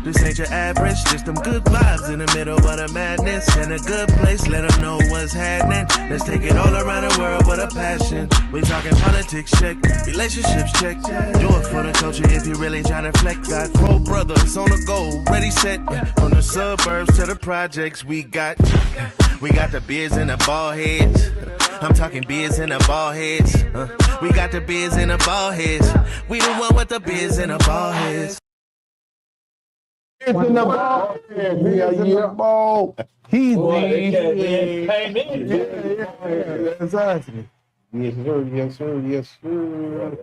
This ain't your average, just them good vibes in the middle of the madness. In a good place, let them know what's happening. Let's take it all around the world with a passion. We talking politics, check, relationships, check. Do it for the culture if you really tryna flex. Got 4 brothers on the go, ready, set. From the suburbs to the projects, we got the beards and the baldheads. I'm talking beards and the baldheads. We got the beards and the baldheads. We the one with the beards and the baldheads. Beards in the ball. Beards in the ball. He's came in. Yeah, exactly. Yes, sir. Yes, sir. Yes, sir.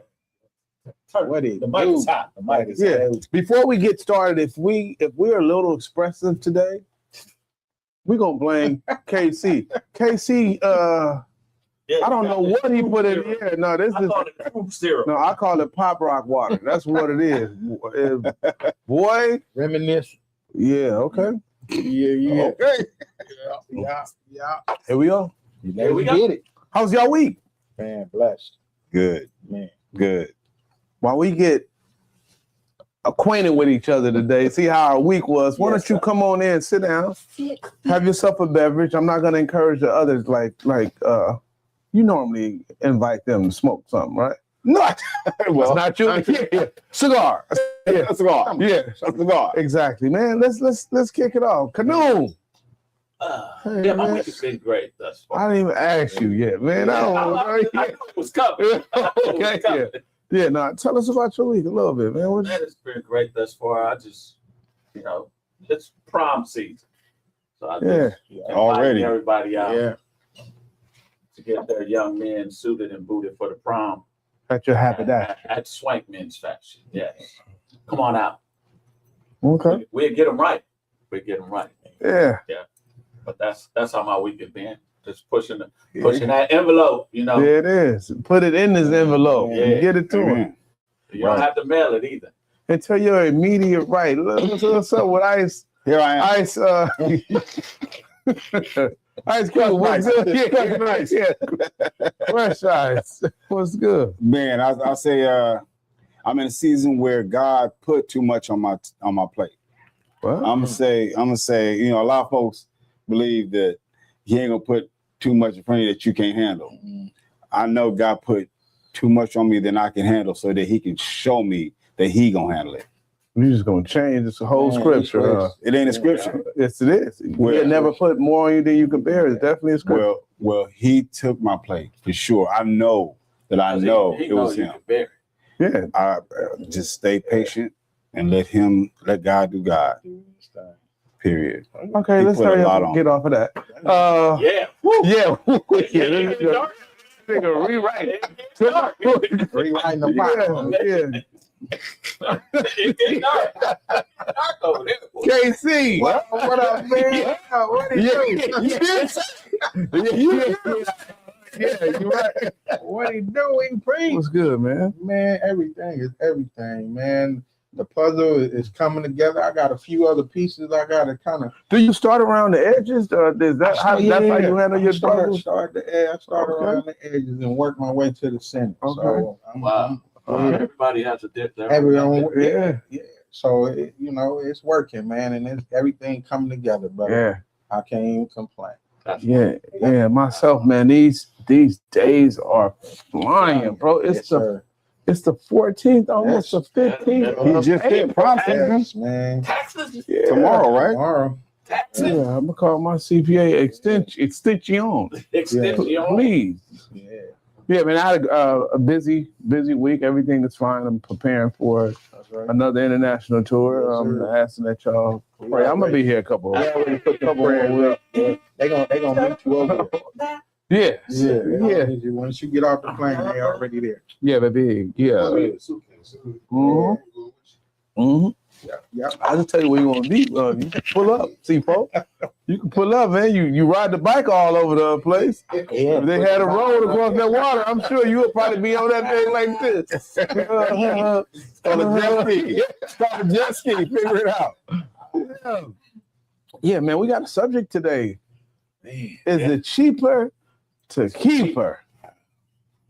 What is the mic is hot. The mic is hot. Before we get started, if we're a little expressive today, we're gonna blame KC. KC, I don't know what he put in here. No, this is fruit syrup. No, I call it pop rock water. That's what it is. Boy, reminisce. Yeah. Okay. Yeah. Okay. Yeah. Here we go. Here we get it. How's y'all week? Man, blessed. Good. Man, good. While we get acquainted with each other today, see how our week was. Why don't you come on in, sit down, have yourself a beverage. I'm not gonna encourage the others like you normally invite them to smoke something, right? Not well, it's not you. Yeah. Cigar. Yeah, a cigar. Yeah, a cigar. Exactly, man. Let's kick it off. Canoe. Yeah, my week has been great thus far. I didn't even ask you yet, man. I knew it was coming. Yeah, no, tell us about your week a little bit, man. Man, it's been great thus far. I just, it's prom season. So I just already everybody out to get their young men suited and booted for the prom. At your happy day. At Swank Men's Fashion, yes. Come on out. Okay. We'll get them right. Yeah. Yeah. But that's how my week has been. Just pushing that envelope, Yeah, it is. Put it in this envelope. Yeah. Get it to him. You don't have to mail it either. And tell your immediate right. What's up with Ice? Here I am. Ice. Ice cool. What's good? Yeah, nice. Yeah. Fresh Ice. What's good? Man, I say I'm in a season where God put too much on my plate. What? I'm gonna say, a lot of folks believe that He ain't gonna put too much in front of you that you can't handle. Mm-hmm. I know God put too much on me than I can handle, so that He can show me that He gonna handle it. You're just gonna change this whole scripture. It ain't a scripture. Yes, it is. He never put more on you than you can bear. It's definitely a scripture. Well, He took my plate for sure. I know that it was Him. Yeah. I just stay patient and let God do God. Period. Okay, let's hurry up and get off of that. Nigga, rewrite it. Rewriting the Bible. Yeah. KC, what up, man? What are you? Yeah, you right. What he doing, Preach? What's good, man? Man, everything is everything, man. The puzzle is coming together. I got a few other pieces I got to kind of. Do you start around the edges? That's how you handle your puzzle? I start around the edges and work my way to the center. Okay. So everybody has to dip there. Yeah. So it's working, man, and everything coming together, brother. Yeah. I can't even complain. Yeah. Myself, man, these days are flying, bro. It's the 14th, almost the 15th. He just did prom season, man. Taxes tomorrow, right? Tomorrow. Taxes. Yeah, I'm gonna call my CPA extension. Please. Yeah, man. I had a busy week. Everything is fine. I'm preparing for another international tour. I'm asking that y'all pray. I'm gonna be here a couple of weeks. They gonna meet you over there. Yeah. Once you get off the plane, they already there. Yeah, baby. Yeah. Yeah. I'll just tell you where you want to be. You can pull up, see, folks. You can pull up, man. You ride the bike all over the place. If they had a road across that water, I'm sure you would probably be on that thing like this. Start a jet ski. Figure it out. Yeah, man. We got a subject today. Is it cheaper to keep her?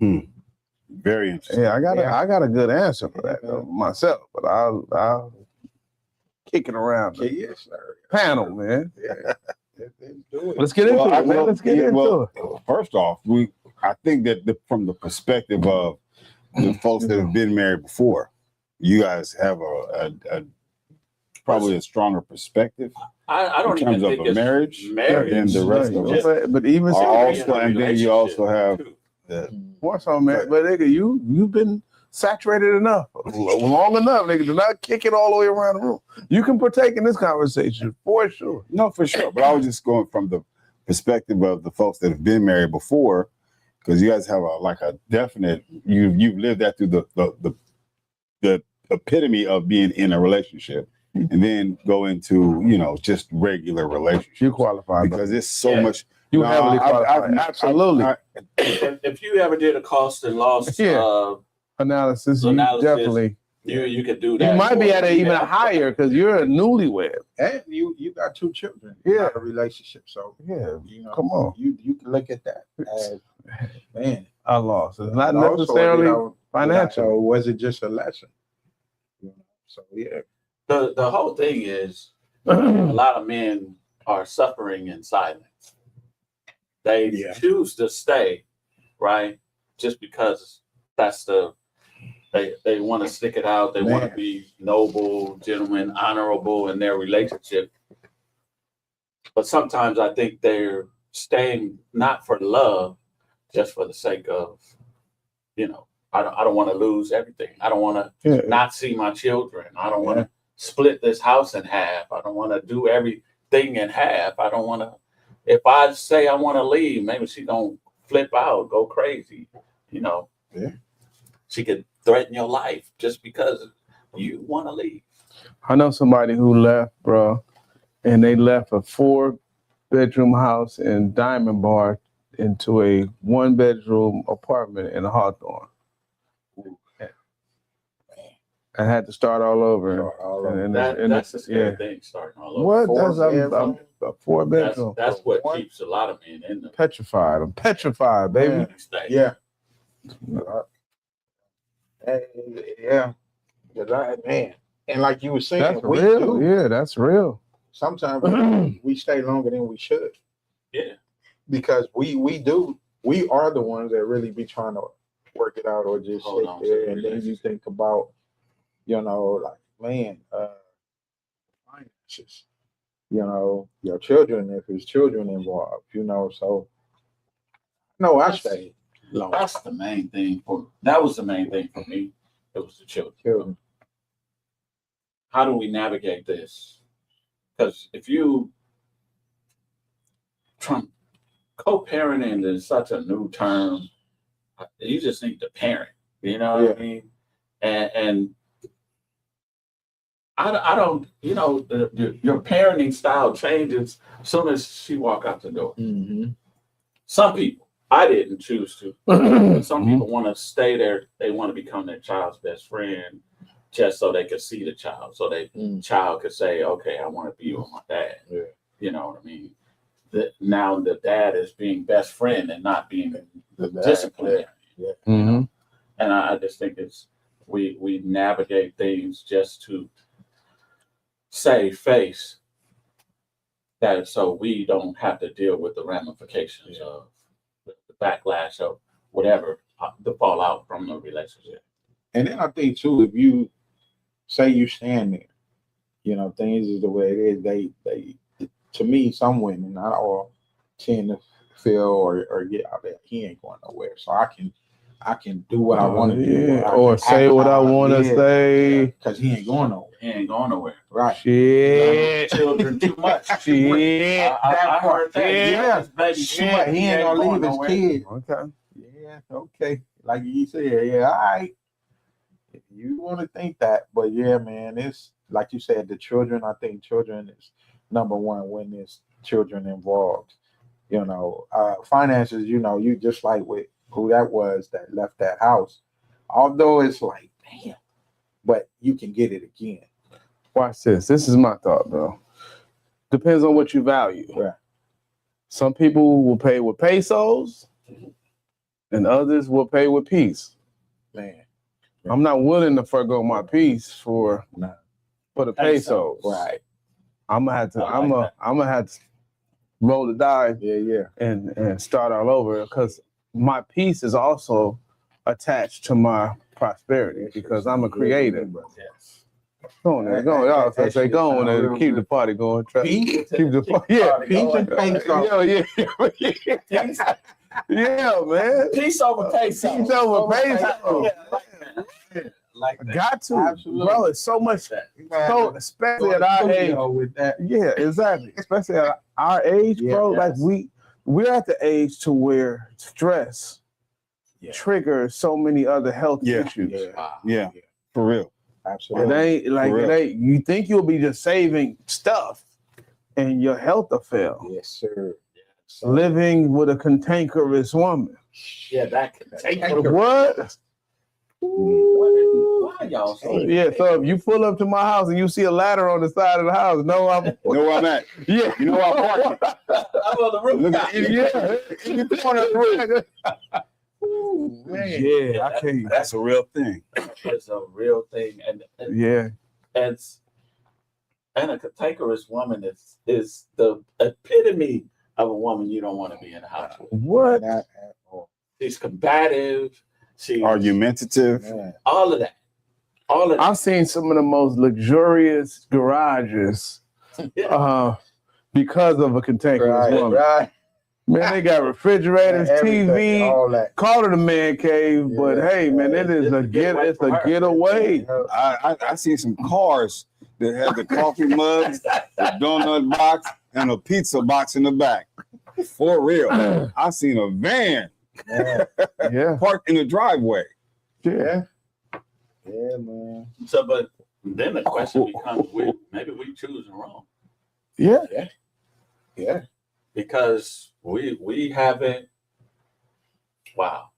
Very interesting. Yeah, I got a good answer for that myself, but I'll kicking around the Yes, sir. panel, man. Yeah. Let's do it. Let's get into it, man. Let's get into it. First off, I think that from the perspective of the folks that have been married before, you guys have a probably a stronger perspective. I don't in terms even of think a it's marriage than the rest of us. But even so, Also, and then you also have more so, man. But nigga, you've been saturated enough, long enough, nigga. Do not kick it all the way around the room. You can partake in this conversation for sure. No, for sure. But I was just going from the perspective of the folks that have been married before, because you guys have a definite. You've lived that through the epitome of being in a relationship, and then go into just regular relationships. You qualify because it's so much. You heavily qualify. Absolutely. If you ever did a cost and loss analysis, you definitely. You could do that. You might be at an even higher because you're a newlywed. And you got 2 children. Yeah. A relationship. So come on. You can look at that as, man, a loss. It's not necessarily financial. Or was it just a lesson? So yeah. The whole thing is a lot of men are suffering in silence. They choose to stay, right? Just because that's they want to stick it out. They want to be noble, gentlemen, honorable in their relationship. But sometimes I think they're staying not for love, just for the sake of, I don't want to lose everything. I don't want to not see my children. I don't want to split this house in half. I don't want to do everything in half. I don't want to. If I say I want to leave, maybe she don't flip out, go crazy. She could threaten your life just because you want to leave. I know somebody who left, bro, and they left a 4-bedroom house in Diamond Bar into a 1-bedroom apartment in Hawthorne. I had to start all over. That's the scary thing, starting all over. What? That's a 4-bedroom. That's what keeps a lot of men in them. Petrified. I'm petrified, baby. Yeah. Yeah. Man. And like you were saying, that's real. Yeah, that's real. Sometimes we stay longer than we should. Yeah. Because we are the ones that really be trying to work it out or just sit there and then you think about, like, man, finances, your children, if there's children involved, so no, I stay long. That's the main thing that was the main thing for me. It was the children. How do we navigate this? Because if you co-parenting is such a new term, you just need to parent. You know what I mean? And I don't. Your parenting style changes as soon as she walk out the door. Mm-hmm. Some people, I didn't choose to. Some people want to stay there. They want to become their child's best friend, just so they could see the child, so they child could say, "Okay, I want to be with my dad." Yeah. You know what I mean? Now the dad is being best friend and not being disciplinary. Yeah. Mm-hmm. And I just think we navigate things just to save face, that so we don't have to deal with the ramifications of the backlash of whatever the fallout from the relationship. And then I think too, if you say you stand there, things is the way it is. They to me, some women, not all, tend to feel or get out there. He ain't going nowhere, so I can do what I want to do, or say what I want to say, because he ain't going nowhere. He ain't going nowhere. Right? Shit. Children too much. Shit. I heard that. Yeah. Baby. He ain't gonna leave his kids. Okay. Yeah. Okay. Like you said. Yeah. All right. If you want to think that, but yeah, man, it's like you said. The children. I think children is number one when there's children involved. Finances. You just like with who that was that left that house. Although it's like, damn, but you can get it again. Watch this. This is my thought, bro. Depends on what you value. Right. Some people will pay with pesos, and others will pay with peace. Man, I'm not willing to forgo my peace for for the pesos. Right. I'm gonna have to. I like I'm gonna have to roll the dice Yeah. and start all over because my peace is also attached to my prosperity because I'm a creator. Yes. Go on there, go on. Y'all That say shit go on sound there, real keep the good. party going. Peace. Keep the party. Yeah, Peace and peso. yeah, Peace, yeah, man. peace over peso. Peace over peso. Yeah, I like that. Like that. Got to, Absolutely. bro. It's so much. That. So especially at our age. with that. Yeah, exactly. Especially at our age, Yeah, bro. yes. Like we're at the age to where stress triggers so many other health issues. Yeah, for real. It Absolutely. ain't like For it real. ain't. You think you'll be just saving stuff, and your health will fail. Yes, sir. Living with a cantankerous woman. Yeah, that can take What? Why y'all so Yeah. So if you pull up to my house and you see a ladder on the side of the house, no, I'm. You know where I'm at? Yeah. You know where I'm parking? I'm on the roof. Look at Yeah. in the corner of the roof. Yeah, I can't. That's a real thing. It's a real thing, and Yeah. it's and a cantankerous woman is the epitome of a woman you don't want to be in the house with. What? Not at all. She's combative. She's Argumentative. Man. all of that. All of that. I've seen some of the most luxurious garages because of a cantankerous woman. Right. Man, they got refrigerators, Everything, TV. all that. Call it a man cave, but Yeah. hey, man, it is It's a a getaway it's for a her. getaway. I seen some cars that had the coffee mugs, the donut box, and a pizza box in the back. For real. I seen a van Man. Yeah, parked in the driveway. yeah. Yeah, man. So, but then the question becomes: maybe we choosing wrong Yeah. Yeah. because we haven't. Wow,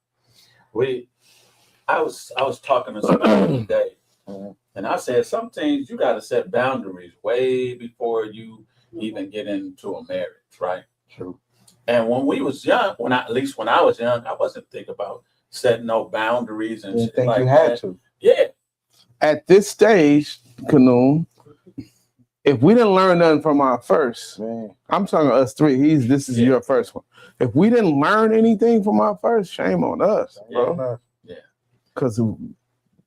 I was talking to somebody today, and I said some things you got to set boundaries way before you even get into a marriage, right? True. And when we was young, at least when I was young, I wasn't thinking about setting no boundaries and Didn't shit think like you had that. to. Yeah, At this stage, Canoon, if we didn't learn nothing from our first, Man. I'm talking us three. This is your first one. If we didn't learn anything from our first, shame on us, bro. Man. Because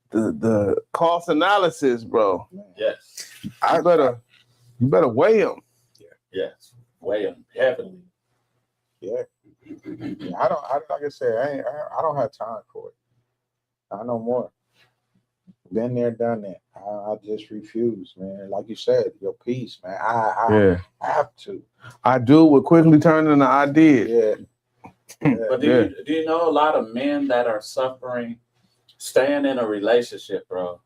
the cost analysis, bro. yes, You better weigh them. yes, weigh them heavily. Yeah. I don't like I said, I don't have time for it. I know more. Been there, done that. I just refuse, man. Like you said, your peace, man. I have to. I do what quickly turned into I did. Yeah. But do you know a lot of men that are suffering, staying in a relationship, bro,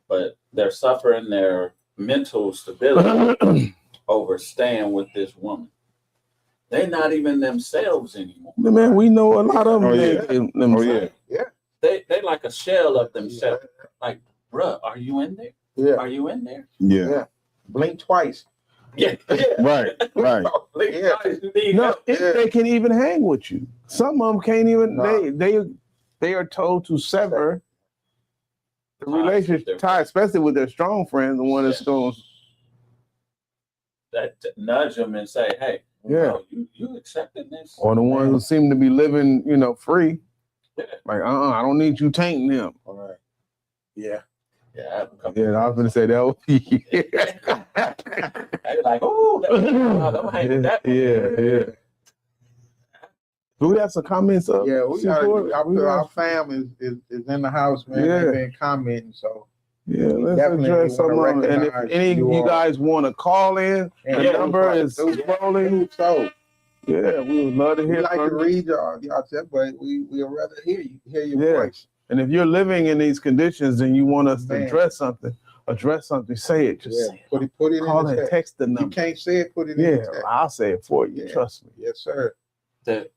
but they're suffering their mental stability over staying with this woman. They're not even themselves anymore. Man, we know a lot of them. Oh, yeah. They like a shell of themselves. Like, bruh, are you in there? Yeah. Are you in there? Yeah. Blink twice. Yeah. Right. Yeah. No, if they can even hang with you. Some of them can't even. No. They are told to sever the relationship tie, especially with their strong friend, the one that's going. That nudge them and say, "Hey, Yeah, you accepting this?" or the ones who seem to be living, free. Yeah. Like, I don't need you tainting them. All right. Yeah. Yeah, Yeah, I was gonna say that. They like, "Oh, don't hang with that." Yeah. Do we have some comments up? Yeah, we got support? our fam is in the house, man. Yeah. They've been commenting, so Yeah, let's definitely address some of them. And if recognize any of you you all. guys want to call in, the Yeah, number is rolling. So Yeah, we would love to we hear like to from you. read y'all stuff, but we'd rather hear your Yeah. voice. And if you're living in these conditions and you want us to Man. address something, say it. Just Yeah, say it. put it Call in the and text. text the You number. can't say it, put it in the Yeah, text. I'll say it for you. Yeah. Trust me. Yes, sir. That-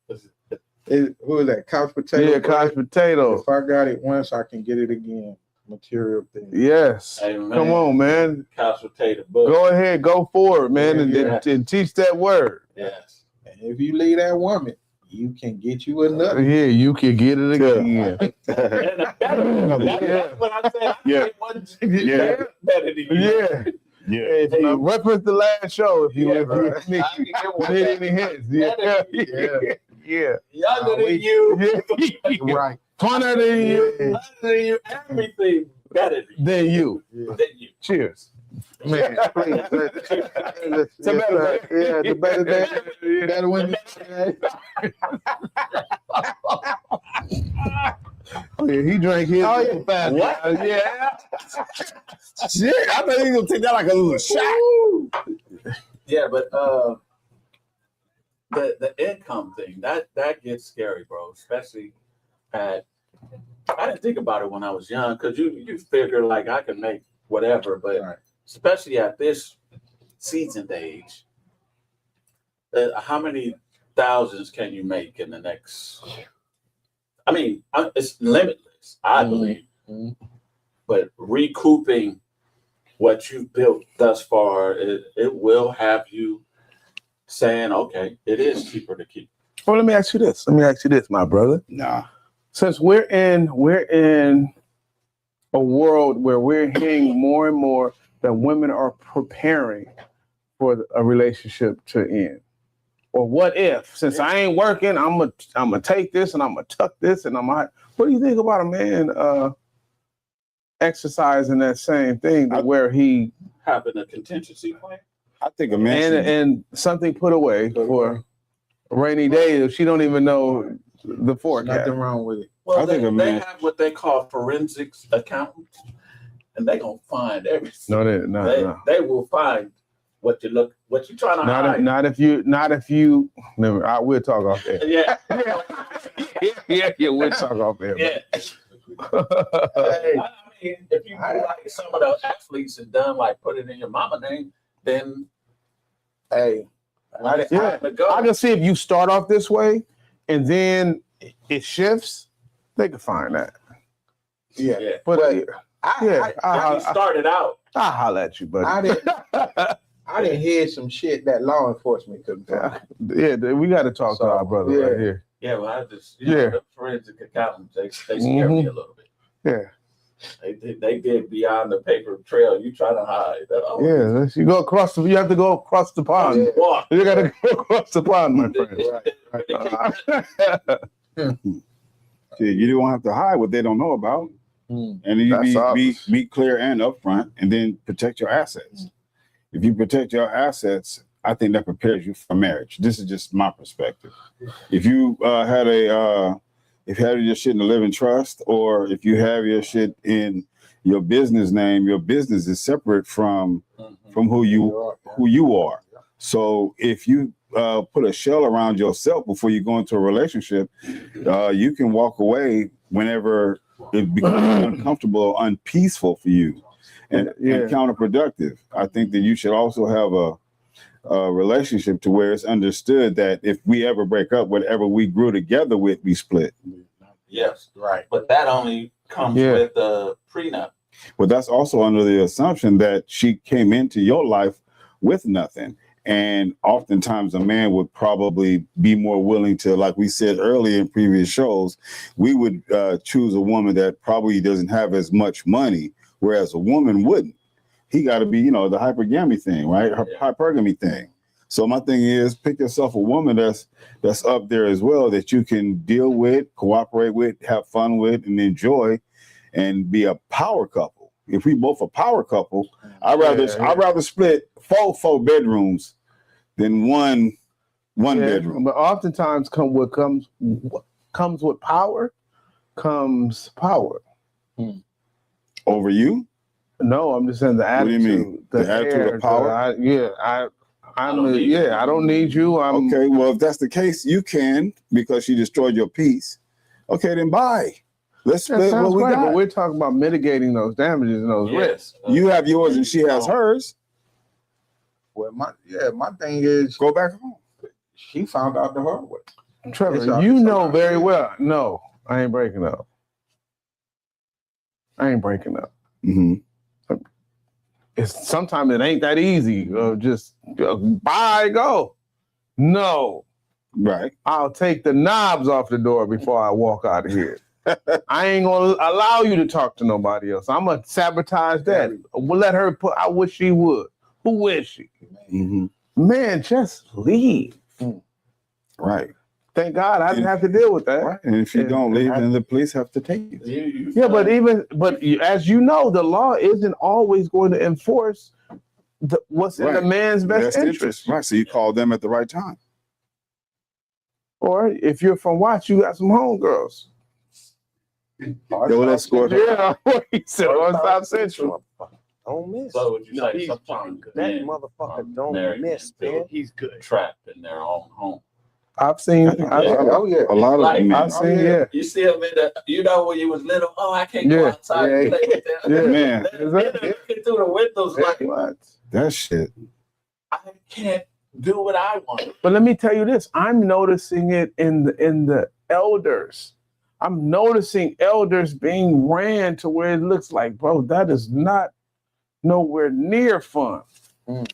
Who is that? Couch potato. Yeah, couch potato. If I got it once, I can get it again. Material thing. Yes. Hey, man. Come on, man. Couch potato book. Go ahead, go forward, man, Yeah. and teach that word. Yes. And if you leave that woman, you can get you another. Yeah, you can get it again. That's what I said. It wasn't better than you. Yeah. Yeah. If you reference the last show, if you need any hints. Yeah. Younger than you. Right. Funner than you. Everything better Than you. than you. Cheers. Man, please. The better day. Better when Oh, yeah, he drank his. Oh, yeah. Fast. What? Yeah. Shit, I thought he was gonna take that like a little shot. Yeah, but the income thing that gets scary, bro. Especially I didn't think about it when I was young, because you figure like I can make whatever, but especially at this seasoned age, how many thousands can you make in the next? I mean, it's limitless, I believe. But recouping what you've built thus far, it will have you saying, okay, it is cheaper to keep. Well, let me ask you this, my brother. Nah. Since we're in a world where we're hearing more and more that women are preparing for a relationship to end. Or what if, since I ain't working, I'm gonna take this and I'm gonna tuck this and what do you think about a man exercising that same thing where he having a contingency plan? I think a man and something put away for a rainy day if she don't even know the forecast. Nothing wrong with it. Well, I think they have what they call forensics accountants, and they gonna find everything. No. They will find what you're trying to hide. Not if you. Never. We'll talk off there. Yeah. We'll talk off there. Yeah. I mean, if you do like some of the athletes have done, like put it in your mama name, then hey, I can see if you start off this way and then it shifts, they can find that. Yeah. But I started out. I'll holler at you, buddy. I didn't hear some shit that law enforcement couldn't find. Yeah, we got to talk to our brother right here. Yeah, well, I just the forensic accountants, they scare me a little bit. Yeah. They did beyond the paper trail you try to hide. You have to go across the pond. You got to go across the pond, my friend. You don't have to hide what they don't know about. And you be clear and upfront, and then protect your assets. If you protect your assets, I think that prepares you for marriage. This is just my perspective. If you had your shit in the living trust, or if you have your shit in your business name, your business is separate from who you are. So if you put a shell around yourself before you go into a relationship, you can walk away whenever it becomes uncomfortable or unpeaceful for you and counterproductive. I think that you should also have a relationship to where it's understood that if we ever break up, whatever we grew together with, we split. Yes, right. But that only comes with the prenup. But that's also under the assumption that she came into your life with nothing. And oftentimes a man would probably be more willing to, like we said earlier in previous shows, we would choose a woman that probably doesn't have as much money, whereas a woman wouldn't. He got to be, the hypergamy thing, right? Hypergamy thing. So my thing is, pick yourself a woman that's up there as well, that you can deal with, cooperate with, have fun with, and enjoy, and be a power couple. If we both a power couple, I'd rather split four bedrooms than one bedroom. But oftentimes what comes with power comes power. Over you? No, I'm just saying the attitude. What do you mean? The attitude of power? I don't need you. Okay, well, if that's the case, you can, because she destroyed your peace. Okay, then bye. Let's split what we got. But we're talking about mitigating those damages and those risks. You have yours and she has hers. Well, my thing is, go back home. She found out the hard way. Trevor, you know very well. No, I ain't breaking up. Mm-hmm. Sometimes it ain't that easy. Just bye, go. No, Right. I'll take the knobs off the door before I walk out of here. I ain't gonna allow you to talk to nobody else. I'm gonna sabotage that. We'll let her put. I wish she would. Who is she? Mm-hmm. Man, just leave. Right. Thank God I didn't have to deal with that. Right. And if you don't leave, then the police have to take you. Yeah, but as you know, the law isn't always going to enforce what's in the man's best interest. Right. So you call them at the right time. Or if you're from Watts, you got some homegirls. They'll escort her. Yeah, he said on South Central. Don't miss. So would you No, say he's sometimes that men motherfucker are married don't miss, men man. feel He's good. trapped in their own home? I've seen. A lot of Like, men. I've seen. Yeah. You see them in the, when you was little, oh, I can't go Yeah. outside and play with them. Yeah. Man, They're looking through the windows like, What? that shit. I can't do what I want. But let me tell you this: I'm noticing it in the elders. I'm noticing elders being ran to where it looks like, bro, that is not nowhere near fun. What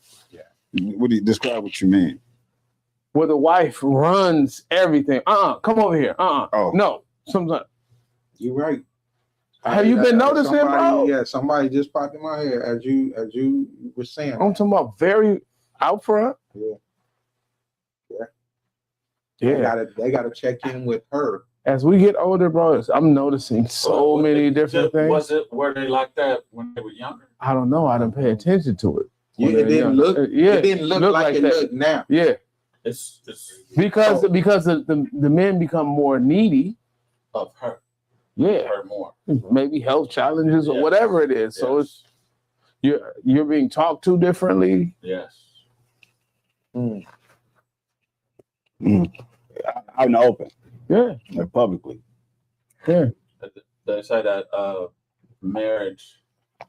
do you describe what you mean? Where the wife runs everything. Come over here. Oh. No. Sometimes. You're right. Have you been noticing, bro? Yeah, somebody just popped in my head as you were saying. I'm talking about very out front. Yeah. They gotta check in with her. As we get older, bro, I'm noticing so many different things. Were they like that when they were younger? I don't know. I didn't pay attention to it. It didn't look. Yeah, It didn't look like it that. look now. Yeah, It's because the men become more needy. of her. Yeah, Her more. maybe health challenges or Yes. whatever it is. So it's you're being talked to differently. Yes. Out in the open, Yeah, like publicly. yeah. They say that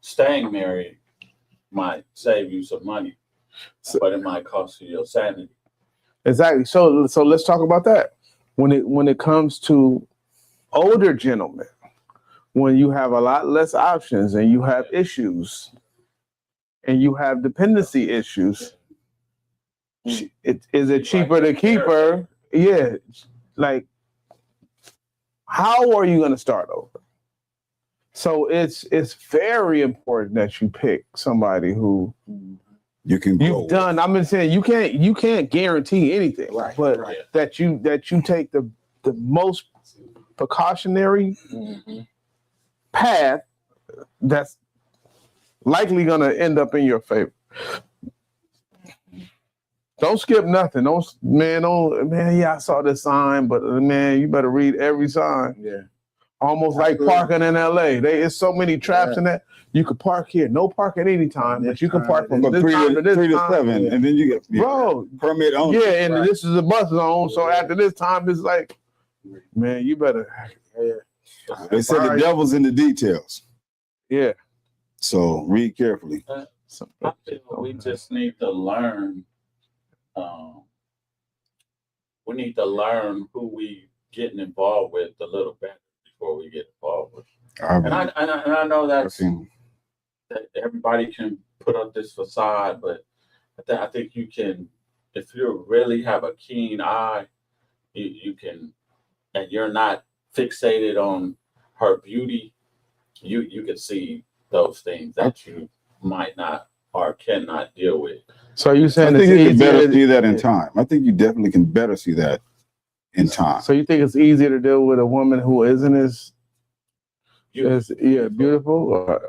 staying married might save you some money, but it might cost you your sanity. Exactly. So let's talk about that. When it comes to older gentlemen, when you have a lot less options and you have issues and you have dependency issues, is it cheaper to keep her? Yeah. Like, how are you going to start over? So it's very important that you pick somebody who You can grow. you've done. I've been saying you can't guarantee anything, Right, but right. that you take the most precautionary path that's likely going to end up in your favor. Don't skip nothing. Yeah, I saw this sign, but man, you better read every sign. Yeah. Almost like parking in LA. There's so many traps in that. You could park here, no parking anytime, but you can park from this time to this 3 to time. 7, and then you get Bro, permit only. yeah, and this is a bus zone, so after this time, it's like, man, you better, They said the devil's in the details, yeah. so read carefully. I feel we just need to learn. We need to learn who we getting involved with a little better before we get involved with. And I know that everybody can put up this facade, but I think you can, if you really have a keen eye, you can, and you're not fixated on her beauty, you can see those things that you might not or cannot deal with. So you I saying think you can it's better easier? see that in time. I think you definitely can better see that in time. So you think it's easier to deal with a woman who isn't as beautiful? Or?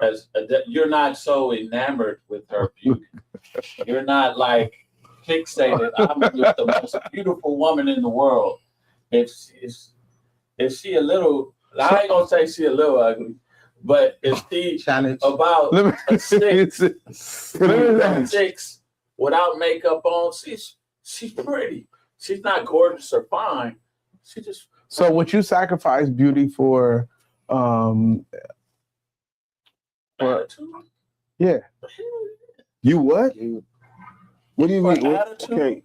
You're not so enamored with her beauty. You're not like fixated. I'm with the most beautiful woman in the world. If she a little, I ain't gonna say she a little ugly, but if she about a 6 without makeup on, she's pretty. She's not gorgeous or fine. She just. So would you sacrifice beauty for? Attitude? Yeah. You what? What do you For mean? attitude? Okay.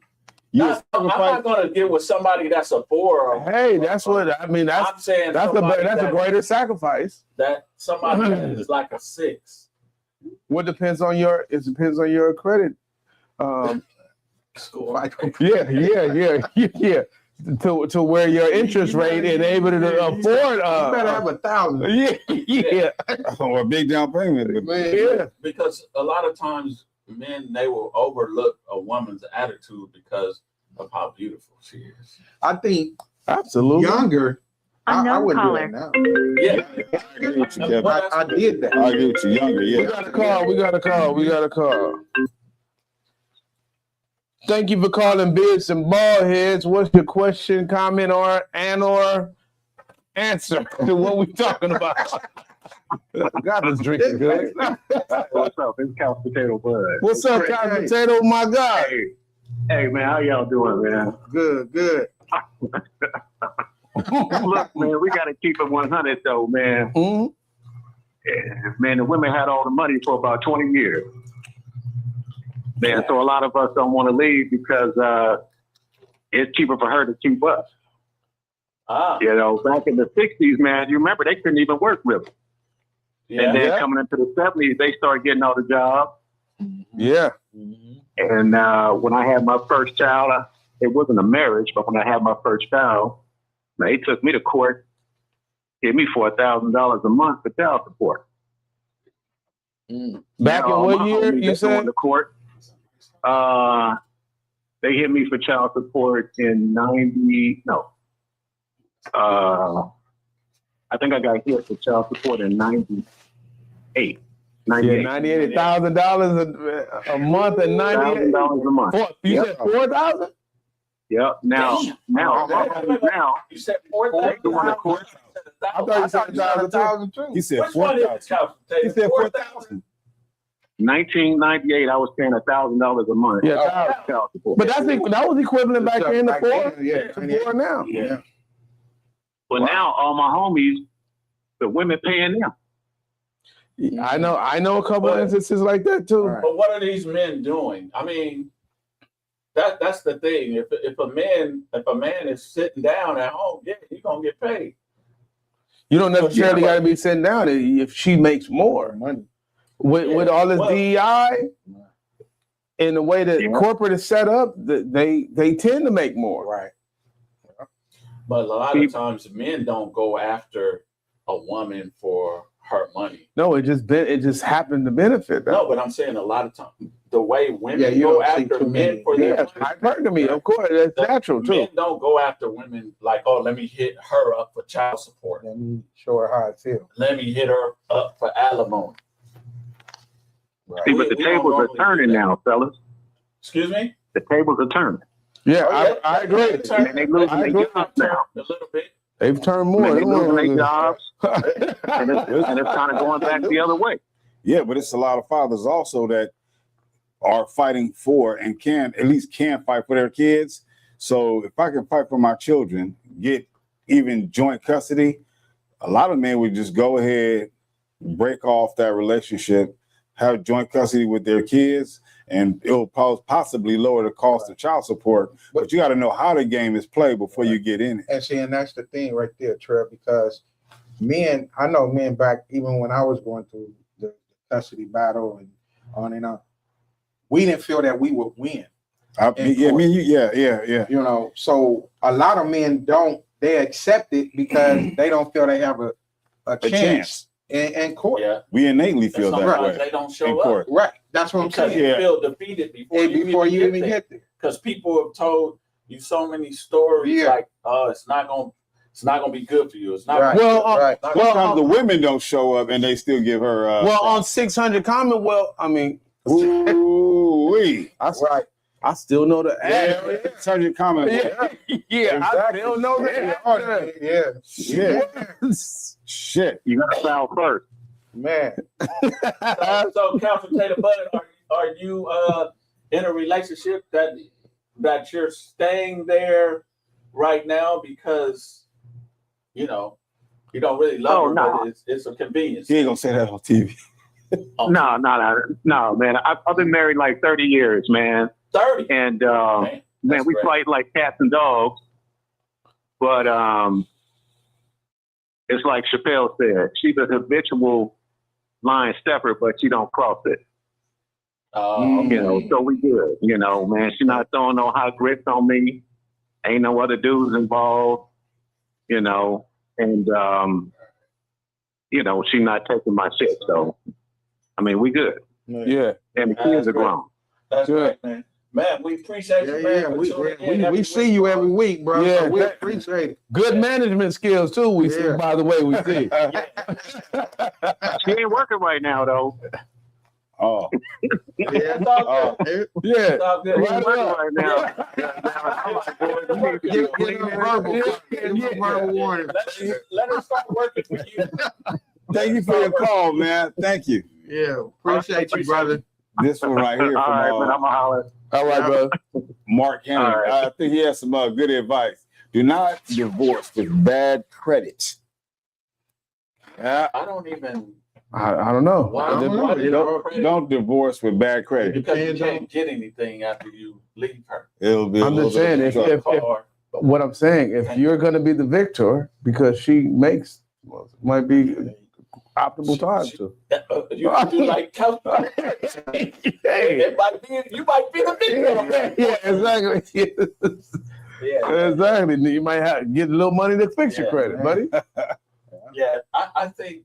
I'm not gonna get with somebody that's a 4. Hey, that's what I mean. I'm saying That's a greater sacrifice. That somebody that is like a 6. What depends on your? It depends on your credit. Score. Yeah. to where your interest rate and able to afford. You better have 1,000. Yeah. Or a big down payment. Yeah. Because a lot of times men, they will overlook a woman's attitude because of how beautiful she is. I think Absolutely. younger. I Unknown wouldn't caller. do that now. Yeah. I agree with you, Kevin. I did that. I agree with you, younger, We yeah. got a call. Thank you for calling Beards and Baldheads. What's your question, comment, or answer to what we talking about? God is drinking good. What's up? It's Couch Potato Bud. What's up, Couch Potato, my guy? Hey, man, how y'all doing, man? Good. Look, man, we got to keep it 100, though, man. Mhm. Yeah, man, the women had all the money for about 20 years. Man, so a lot of us don't want to leave because it's cheaper for her to keep us. You know, back in the 60s, man, you remember they couldn't even work really. Yeah. And then coming into the 70s, they started getting all the jobs. Yeah. And when I had my first child, it wasn't a marriage, but when I had my first child, they took me to court, gave me $4,000 a month for child support. Back in what year you said? Going to court. They hit me for child support in 90. No. I think I got hit for child support in 98. Yeah, $98,000 a month and $98,000 a month. You said 4,000? Yep. Now, You said 4,000. going to court. I thought you said 1,000 too. He said Which one is the 4,000. couch He potato? said 4,000. 4,000. 1998, I was paying $1,000 a month. Yeah, child support. but that was equivalent back then to four. Yeah. To four now. Yeah. But now all my homies, the women paying them. I know a couple instances like that too. Right. But what are these men doing? I mean, that's the thing. If a man is sitting down at home, yeah, he's gonna get paid. You don't necessarily got to be sitting down if she makes more Money. with all this DEI and the way that corporate is set up. They tend to make more. Right. But a lot of times, men don't go after a woman for her money. No, it just happened to benefit them. No, but I'm saying a lot of times the way women you go don't see after too men many. for their Yeah, money. hypergamy, of course, that's natural too. Men don't go after women like, oh, let me hit her up for child support. Let me show her how I feel. Let me hit her up for alimony. Right. See, but the We don't tables are normally turning do that. now, fellas. Excuse me? The tables are turning. Yeah, Oh, I agree. And they losing I their agree. jobs now. A little bit. They've turned more. Man, they losing their jobs, and it's kind of going back the other way. Yeah, but it's a lot of fathers also that are fighting for and can fight for their kids. So if I can fight for my children, get even joint custody, a lot of men would just go ahead, break off that relationship, have joint custody with their kids, and it will possibly lower the cost of child support. But you got to know how the game is played before you get in it. And that's the thing right there, Trev, because I know men back, even when I was going through the custody battle and on, we didn't feel that we would win. Yeah. You know, so a lot of men they accept it because they don't feel they have a chance in court. Yeah. We innately feel that Sometimes way they don't in show up. court. Right. That's what I'm Because saying. you feel defeated before you even get there. Because people have told you so many stories like, oh, it's not gonna be good for you. It's not Right. Sometimes the women don't show up and they still give her on 600 Commonwealth, I mean, ooh-wee. I still know the Yeah, 600 comment. I still know the Shit. You got to foul first. Man. So Council Tater Bud, are you in a relationship that you're staying there right now because you don't really love her, but it's a convenience? He ain't gonna say that on TV. No, man. I've been married like 30 years, man. 30. And Man, we great. fight like cats and dogs. But it's like Chappelle said, she's a habitual line stepper, but she don't cross it. Okay. So we good. Man, she's not throwing no hot grits on me. Ain't no other dudes involved, you know, and you know, she not taking my shit. So I mean, we good. Yeah. And the kids are grown. That's Good. great, man. Man, we appreciate you, man. for tuning in We every see week, you bro. every week, bro. Yeah, So we that- appreciate it. Good management skills too. We see, Yeah. by the way, we see. She ain't working right now though. Oh, Yeah. It's all good. Yeah. It's all good. She Right ain't working up. right now. Get a verbal. Give a verbal warning. Let us start working for you. thank you for your call, man. Thank you. Yeah. Appreciate you, brother. This one right here All from right, man. I'm a holler. All right, brother. Mark Henry. All right. I think he has some good advice. Do not divorce with bad credit. Yeah. I don't even. I don't know. Why, I don't know. why do you Don't divorce with bad credit. Because you Depends can't get anything after you leave her. It'll be. I'm just saying, if what I'm saying, if you're going to be the victor because she makes, well, it might be optimal time to. You do like couch. Hey. It might be, you might be the victim. Yeah, exactly. Yeah. Exactly. You might have get a little money to fix your credit, buddy. Yeah, I think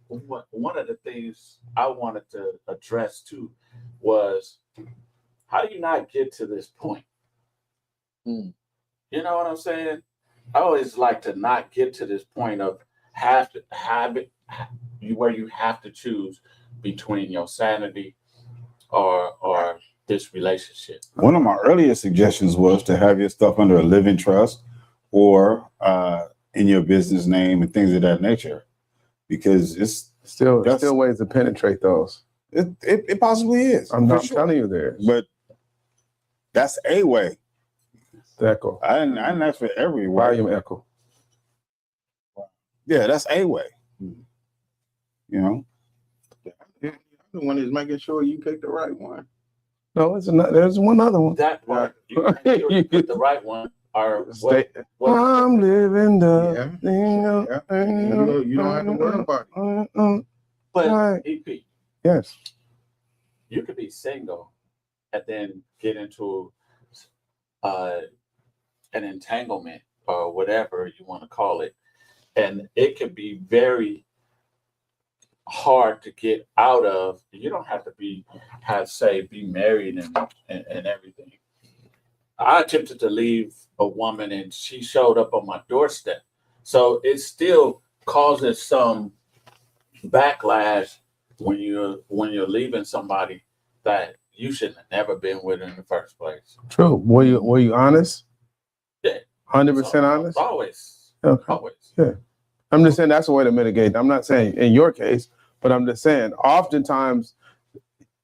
one of the things I wanted to address too was how do you not get to this point? You know what I'm saying? I always like to not get to this point of where you have to choose between your sanity or this relationship. One of my earlier suggestions was to have your stuff under a living trust or in your business name and things of that nature, because it's Still ways to penetrate those. it possibly is. I'm not sure. telling you there. But that's a way. The echo. I didn't ask for every way. Volume echo. Yeah, that's a way. You know. The one is making sure you pick the right one. No, there's one other one. That part, you make sure you put the right one. Or I'm living the Yeah. You don't have to worry about it. But Right. EP, Yes. you could be single and then get into an entanglement or whatever you want to call it, and it could be very hard to get out of. You don't have to be married and everything. I attempted to leave a woman and she showed up on my doorstep, so it still causes some backlash when you're leaving somebody that you should have never been with in the first place. True. Were you honest? Yeah. 100% honest? Always. Okay. Always. Yeah. I'm just saying that's a way to mitigate. I'm not saying in your case, but I'm just saying oftentimes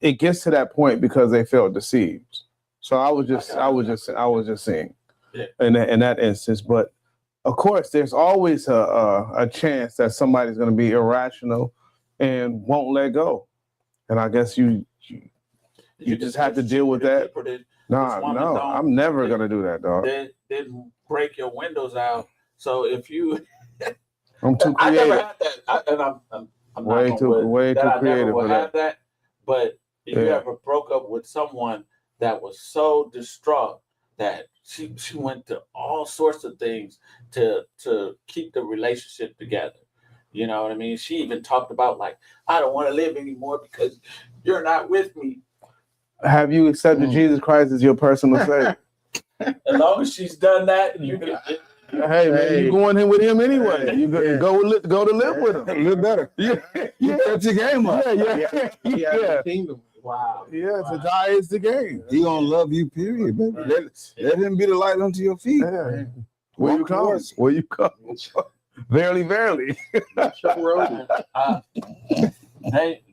it gets to that point because they felt deceived. So I was just saying in that instance. But of course, there's always a chance that somebody's going to be irrational and won't let go. And I guess you just have to deal with that. No, I'm never going to do that, dog. Didn't break your windows out. So if you, I'm too I creative. never had that, I'm way not too I creative never for will have that. But if you Yeah. ever broke up with someone that was so distraught that she went to all sorts of things to keep the relationship together. You know what I mean? She even talked about like, I don't want to live anymore because you're not with me. Have you accepted Jesus Christ as your personal savior? As long as she's done that, you can. Hey man, you going in with him anyway. You go to live with him. Live better. Yeah. Step your game up. Yeah. Kingdom. Wow. Yeah, to die is the game. He gonna love you, period, baby. Let him be the light unto your feet. Yeah. Where you Walk come? towards Where you come? Verily, verily. Hey,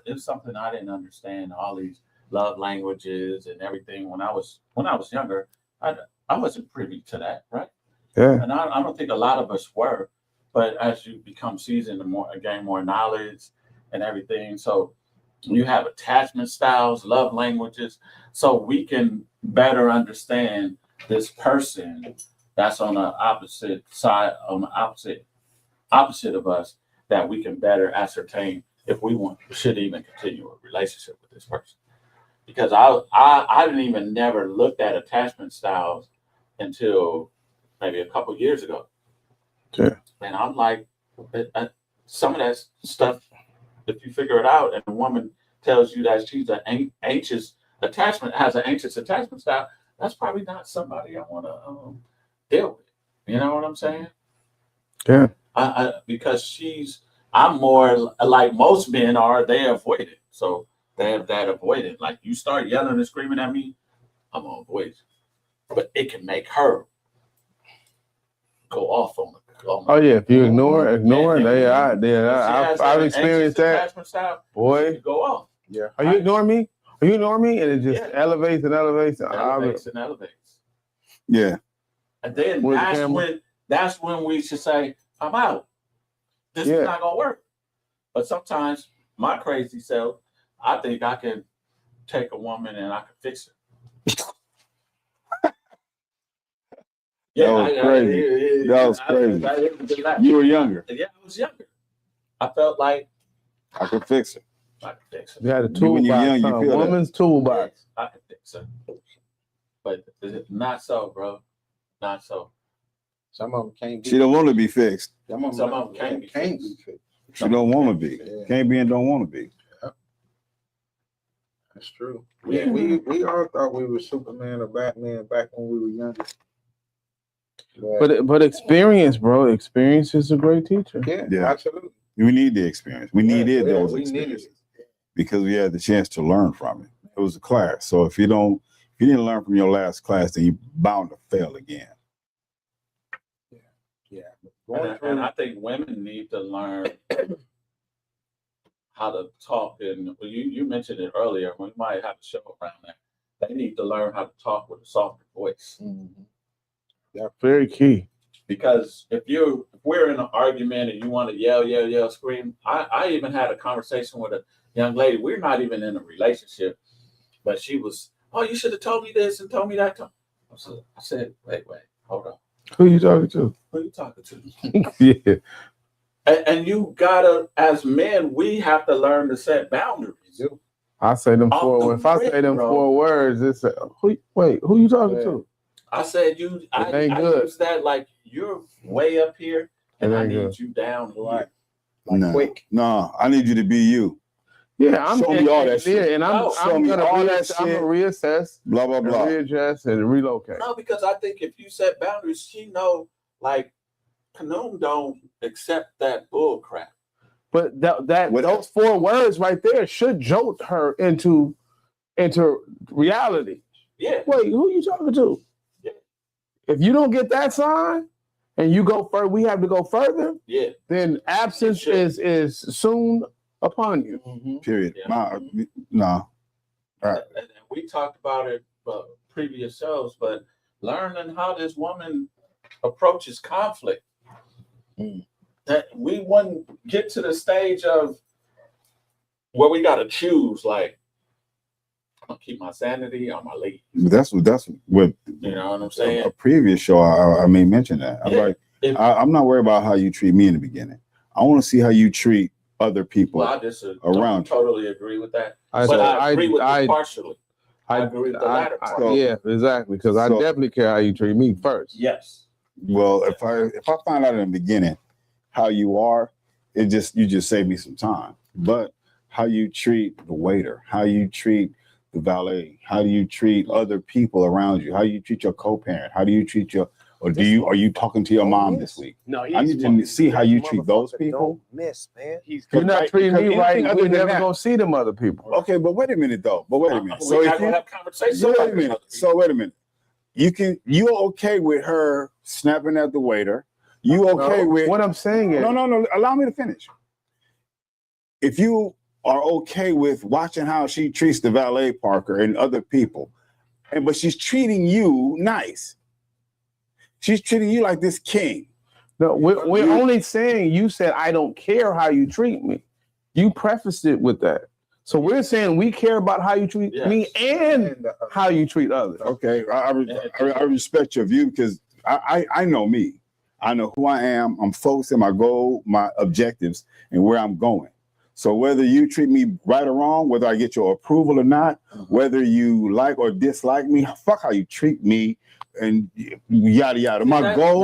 it's something I didn't understand. All these love languages and everything. When I was younger, I wasn't privy to that, right? Yeah. And I don't think a lot of us were. But as you become seasoned and gain more knowledge and everything, so you have attachment styles, love languages, so we can better understand this person that's on the opposite side, on the opposite of us, that we can better ascertain if we should even continue a relationship with this person. Because I didn't even never looked at attachment styles until maybe a couple years ago. Yeah. And I'm like, some of that stuff, if you figure it out, and a woman tells you that she's an anxious attachment, has an anxious attachment style, that's probably not somebody I want to deal with. You know what I'm saying? Yeah. Because I'm more like most men are. They avoid it, so they have that avoidant. Like you start yelling and screaming at me, I'm gonna avoid it, but it can make her go off on me. Oh yeah, if you ignore it, If she I've has an experienced anxious that. attachment style, Boy, you go off. Yeah. are you ignoring me? Are you ignoring me? And it just Yeah. elevates and elevates. Elevates and elevates. Yeah. And then Where's the camera? that's when we should say, I'm out. This is not gonna work. But sometimes my crazy self, I think I can take a woman and I can fix her. That was crazy. That was crazy. You were younger. Yeah, I was younger. I felt like I could fix it. I could fix her. You had a When you're toolbox, young, you feel woman's toolbox. I could fix her. But not so, bro. Not so. Some of them can't be. She don't want to be fixed. Some of them can't be fixed. She don't want to be. Yeah. Can't be and don't want to be. That's true. Yeah. We all thought we were Superman or Batman back when we were younger. But experience, bro. Experience is a great teacher. Yeah. Absolutely. We need the experience. We needed Yeah, those we needed experiences because we had the chance to learn from it. It was a class. So if you didn't learn from your last class, then you're bound to fail again. Yeah. And I think women need to learn how to talk. And you mentioned it earlier. We might have a show around that. They need to learn how to talk with a softer voice. Mm-hmm. That's very key. Because if we're in an argument and you want to yell, scream. I even had a conversation with a young lady. We're not even in a relationship, but she was, oh, you should have told me this and told me that. I said, wait, hold on. Who are you talking to? Who are you talking to? Yeah. And you gotta, as men, we have to learn to set boundaries. I say them Off four. the If I say rip, them bro. 4 words, it's who you talking to? I said I use that like you're way up here and I need you down here. No, I need you to be you. Yeah, I'm Show me all that shit. and I'm gonna reassess, Blah blah blah. readjust, and relocate. No, because I think if you set boundaries, she know like Kanum don't accept that bull crap. But those 4 words right there should jolt her into reality. Yeah. Wait, who you talking to? Yeah. If you don't get that sign and you go further, we have to go further. Yeah. Then absence is soon upon you. Mm-hmm. Period. Yeah. No. And we talked about it previous shows, but learning how this woman approaches conflict. That we wouldn't get to the stage of where we got to choose, like, I'm gonna keep my sanity on my leave. That's what You know what I'm saying? A previous show I may mention that. I'm not worried about how you treat me in the beginning. I want to see how you treat other people Well, I just around you. totally agree with that. I agree with it partially. I agree with the latter part. Yeah, exactly. Because I definitely care how you treat me first. Yes. Well, if I find out in the beginning how you are, you just save me some time. But how you treat the waiter, how you treat the valet, how do you treat other people around you, how you treat your co-parent, how do you treat are you talking to your mom this week? No, I need to see how you treat those people. Miss, man. You're not treating me right, we're never gonna see them other people. Okay, but wait a minute though. So if you have conversations, wait a minute. You're okay with her snapping at the waiter. You okay with what I'm saying is no. Allow me to finish. If you are okay with watching how she treats the valet parker and other people, but she's treating you nice. She's treating you like this king. No, we're only saying you said I don't care how you treat me. You prefaced it with that. So we're saying we care about how you treat me and how you treat others. Okay, I respect your view because I know me. I know who I am. I'm focused on my goal, my objectives, and where I'm going. So whether you treat me right or wrong, whether I get your approval or not, whether you like or dislike me, fuck how you treat me. and yada yada. My goal.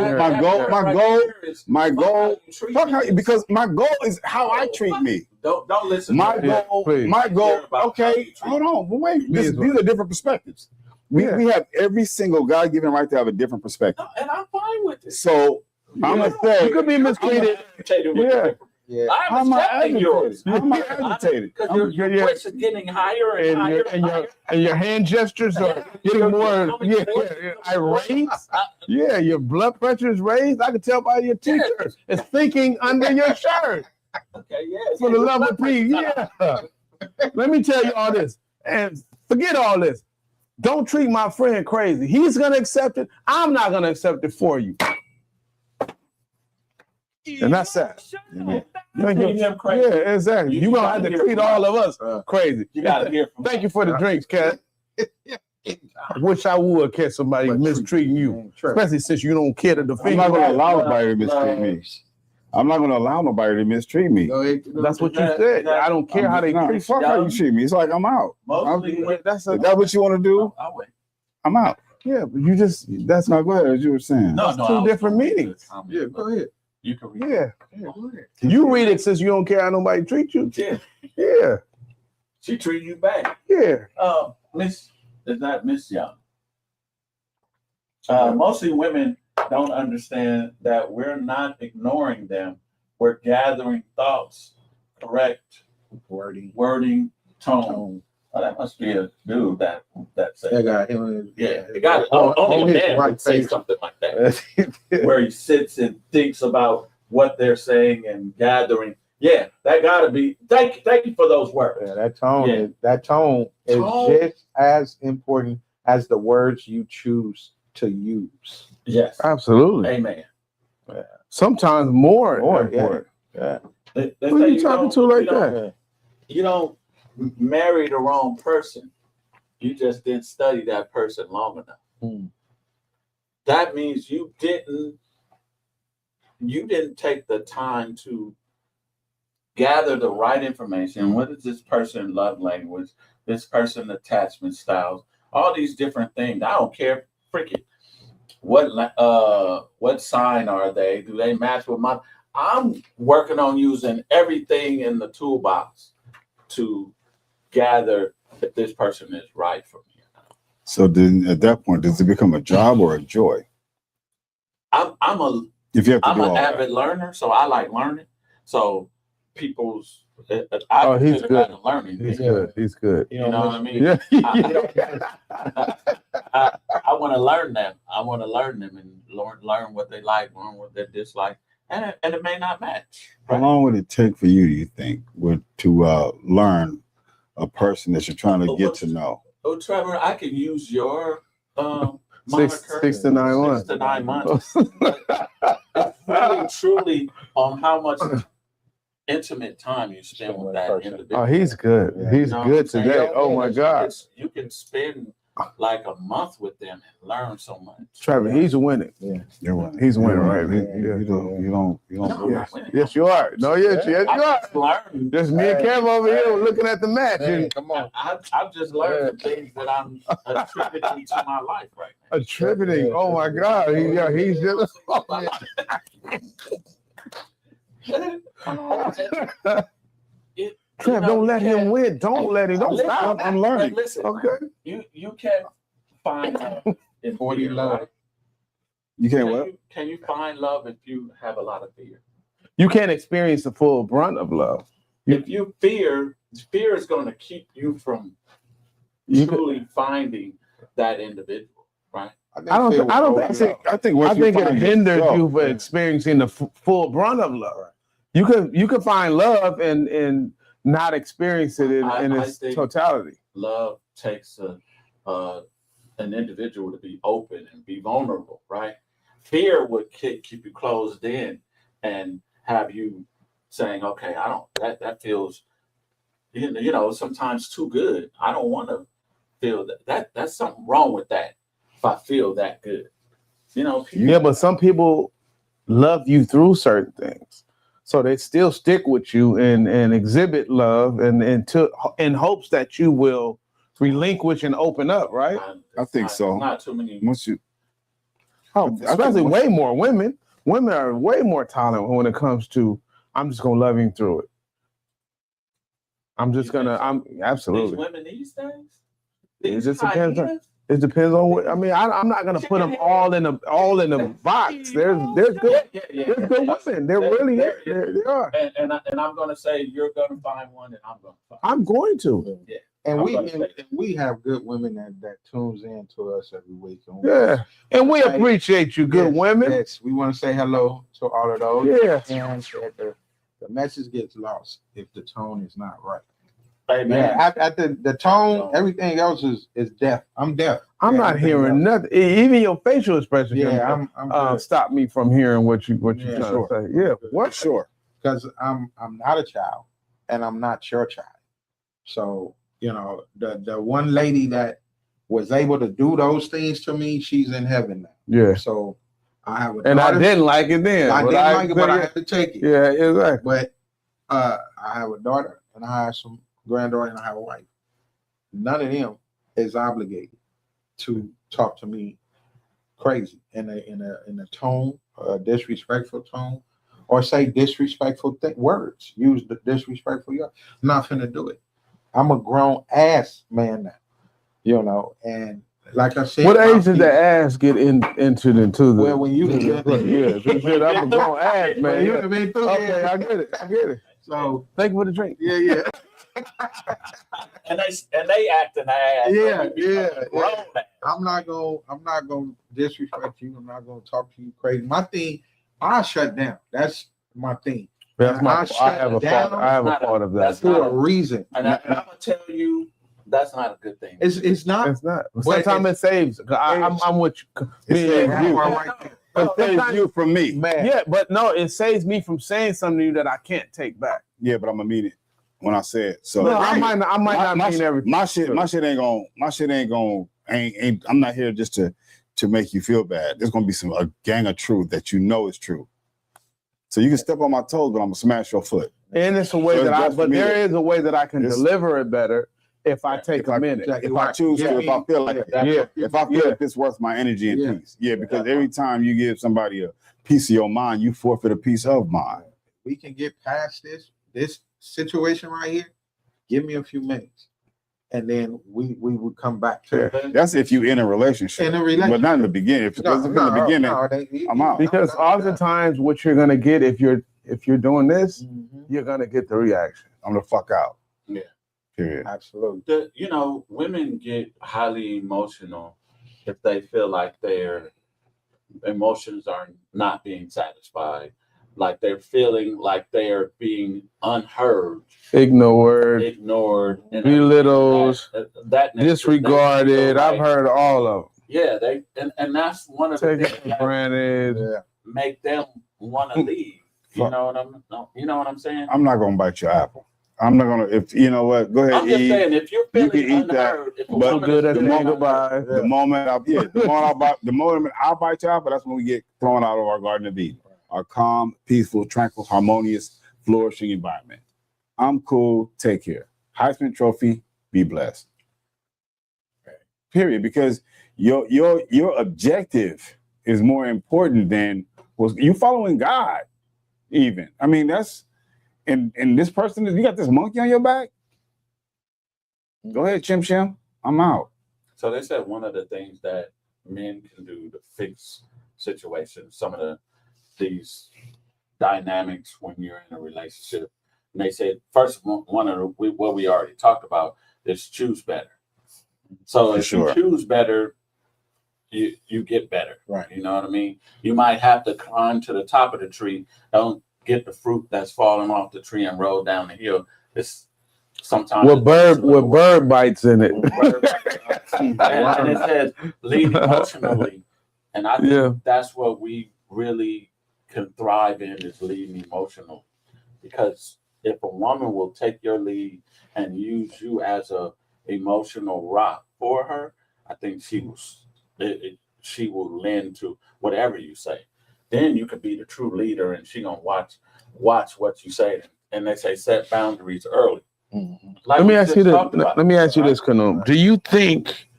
Fuck how, because my goal is how I treat me. Don't listen. My to goal. please. My goal. Okay, Okay, hold on. But wait. These are different perspectives. We Yeah. we have every single God-given right to have a different perspective. and I'm fine with it. So I'm gonna say You could be mistreated. Yeah. how am I accepting yours. agitated? How am I agitated? Because your voice is getting higher and higher and higher. And your hand gestures are getting more irate. Yeah, your blood pressure is raised. I can tell by your t-shirt. It's thinking under your shirt. Okay, yeah. For the love of peace. Yeah. Let me tell you all this. And forget all this. Don't treat my friend crazy. He's gonna accept it. I'm not gonna accept it for you. And that's that. Him crazy. Yeah, exactly. You're gonna have to treat all of us crazy. You gotta hear from Thank you for the drinks, Cat. I wish I would catch somebody mistreating you, especially since you don't care to I'm defend not you. gonna allow nobody to mistreat me. I'm not gonna allow nobody to mistreat me. That's what you said. I don't care how they treat Fuck you. how you treat me. It's like I'm out. Mostly That's Is that what you want to do? I'll wait. I'm out. yeah, but you just that's Now go ahead, as you were saying. No, That's two different meanings. Yeah, go ahead. You can read. yeah. Go ahead. You read it since you don't care how nobody treats you. Yeah. Yeah, She treated you back. yeah. Miss is not Miss Young. Mostly women don't understand that we're not ignoring them. We're gathering thoughts, correct wording, tone. Oh, that must be a dude that said. That guy, him. Yeah, the guy only a his man right would say face. something like that, where he sits and thinks about what they're saying and gathering. Yeah, that gotta be. Thank you for those words. Yeah, that tone Yeah. is Tone. just as important as the words you choose to use. Yes, Absolutely. amen. Sometimes more More, yeah. important. Yeah. They Who say you talking to like that? You don't marry the wrong person. You just didn't study that person long enough. Hmm. That means you didn't take the time to gather the right information. What is this person love language? This person attachment styles? All these different things. I don't care. Freaking what sign are they? Do they match with my? I'm working on using everything in the toolbox to gather if this person is right for me. So then at that point, does it become a job or a joy? I'm If you have to an do all avid that. learner, so I like learning. So people's Oh, I he's consider good. that a learning. He's thing. good. He's good. You know what I mean? Yeah. I want to learn them. I want to learn them and learn what they like, learn what they dislike, and it may not match. How long would it take for you, do you think, to learn a person that you're trying to get to know? Oh, Trevor, I can use your moniker. 6 to 9 months. 6 to 9 months. It's really, truly on how much intimate time you spend with that individual. Oh, he's good. Yeah. He's You know good what I'm saying? today. Oh my God. You can spend like a month with them and learn so much. Trevor, he's winning. You're right. He's winning, You're right? You don't. No, I'm Yes. not winning. Yes, you are. No, yes, yes, I you are. just learned. Just me and Kev over here looking at the match. Hey, And come on. I've just learned the things that I'm attributing to my life right now. attributing. Oh my God. He's just. Kev, don't let him win. Don't let him. Don't stop. I'm learning. Listen, Okay. you can't find love in 40 fear, love. right? You can't what? Can you find love if you have a lot of fear? You can't experience the full brunt of love. If you fear is going to keep you from truly finding that individual, right? I don't think I think once I think you it find hinders yourself, you from experiencing the full brunt of love. You could find love and not experience it in I its think- totality. Love takes an individual to be open and be vulnerable, right? Fear would keep you closed in and have you saying, okay, I don't, that feels, sometimes too good. I don't want to feel that's something wrong with that if I feel that good. Yeah, but some people love you through certain things. So they still stick with you and exhibit love and in hopes that you will relinquish and open up, right? I think so. Not too many once you Oh, especially way more women. Women are way more tolerant when it comes to, I'm just gonna love him through it. I'm absolutely. These women these days? It just depends on. It depends on what. I mean, I'm not gonna put them all in a box. There's good there's good women. There really is. There are. And I'm gonna say you're gonna find one, and I'm gonna find. I'm going to. Yeah. And we have good women that tunes in to us every week. Yeah, and we appreciate you, good women. Yes, we want to say hello to all of those. Yeah, and the message gets lost if the tone is not right. Hey, man. At the tone, everything else is deaf. I'm deaf. I'm not hearing nothing. Even your facial expression. Yeah, I'm stop me from hearing what you're trying to say. Yeah, what? Sure. Because I'm not a child, and I'm not your child. So the one lady that was able to do those things to me, she's in heaven now. Yeah. So I have a daughter. And I didn't like it then. I didn't like it, but I had to take it. Yeah, exactly. But I have a daughter, and I have some granddaughter, and I have a wife. None of them is obligated to talk to me crazy in a tone, a disrespectful tone, or say disrespectful words. Use the disrespectful. I'm not finna do it. I'm a grown ass man now, and like I said, what age did the ass get entered into the? Well, when you I'm a grown ass man. Okay, I get it. So thank you for the drink. Yeah. and they act an ass. Yeah. I'm not gonna disrespect you. I'm not gonna talk to you crazy. My thing, I shut down. That's my thing. That's I have a part of that. That's for a reason. And I'm gonna tell you, that's not a good thing. It's not. It's not. Sometimes it saves. I'm with you. It saves you from me. Man. Yeah, but no, it saves me from saying something to you that I can't take back. Yeah, but I'm gonna mean it when I say it. So no, I might not mean everything. My shit ain't gonna. I'm not here just to make you feel bad. There's gonna be a gang of truth that you know is true. So you can step on my toes, but I'm gonna smash your foot. And it's a way there is a way that I can deliver it better if I take a minute. If I choose to, if I feel like it. If I feel like it's worth my energy and peace. Yeah, because every time you give somebody a piece of your mind, you forfeit a piece of mine. We can get past this situation right here. Give me a few minutes. And then we would come back to it. That's if you're in a relationship. But not in the beginning. If in the beginning, I'm out. Because oftentimes what you're gonna get if you're doing this, you're gonna get the reaction. I'm the fuck out. Yeah. Period. Absolutely. Women get highly emotional if they feel like their emotions are not being satisfied. Like they're feeling like they are being unheard, ignored, belittled, disregarded. I've heard all of them. Yeah, and that's one of the things for granted. Make them want to leave. You know what I'm saying? I'm not gonna bite your apple. I'm not gonna. If you know what, go ahead. I'm just saying, if you're feeling unheard, but good at goodbye. The moment I bite your apple, that's when we get thrown out of our Garden of Eden. Our calm, peaceful, tranquil, harmonious, flourishing environment. I'm cool. Take care. Heisman Trophy. Be blessed. Period. Because your objective is more important than you following God. Even I mean that's and this person you got this monkey on your back. Go ahead, Chim Chim. I'm out. So they said one of the things that men can do to fix situations, some of these dynamics when you're in a relationship. And they said, first, one of what we already talked about is choose better. So if you choose better, you get better. Right. You know what I mean? You might have to climb to the top of the tree. Don't get the fruit that's falling off the tree and roll down the hill. It's sometimes with bird bites in it. And it says lead emotionally. And I think that's what we really can thrive in is leading emotional, because if a woman will take your lead and use you as a emotional rock for her, I think she will lend to whatever you say. Then you could be the true leader, and she gonna watch what you say. And they say set boundaries early. Like let me ask you this, Kanum. Do you think,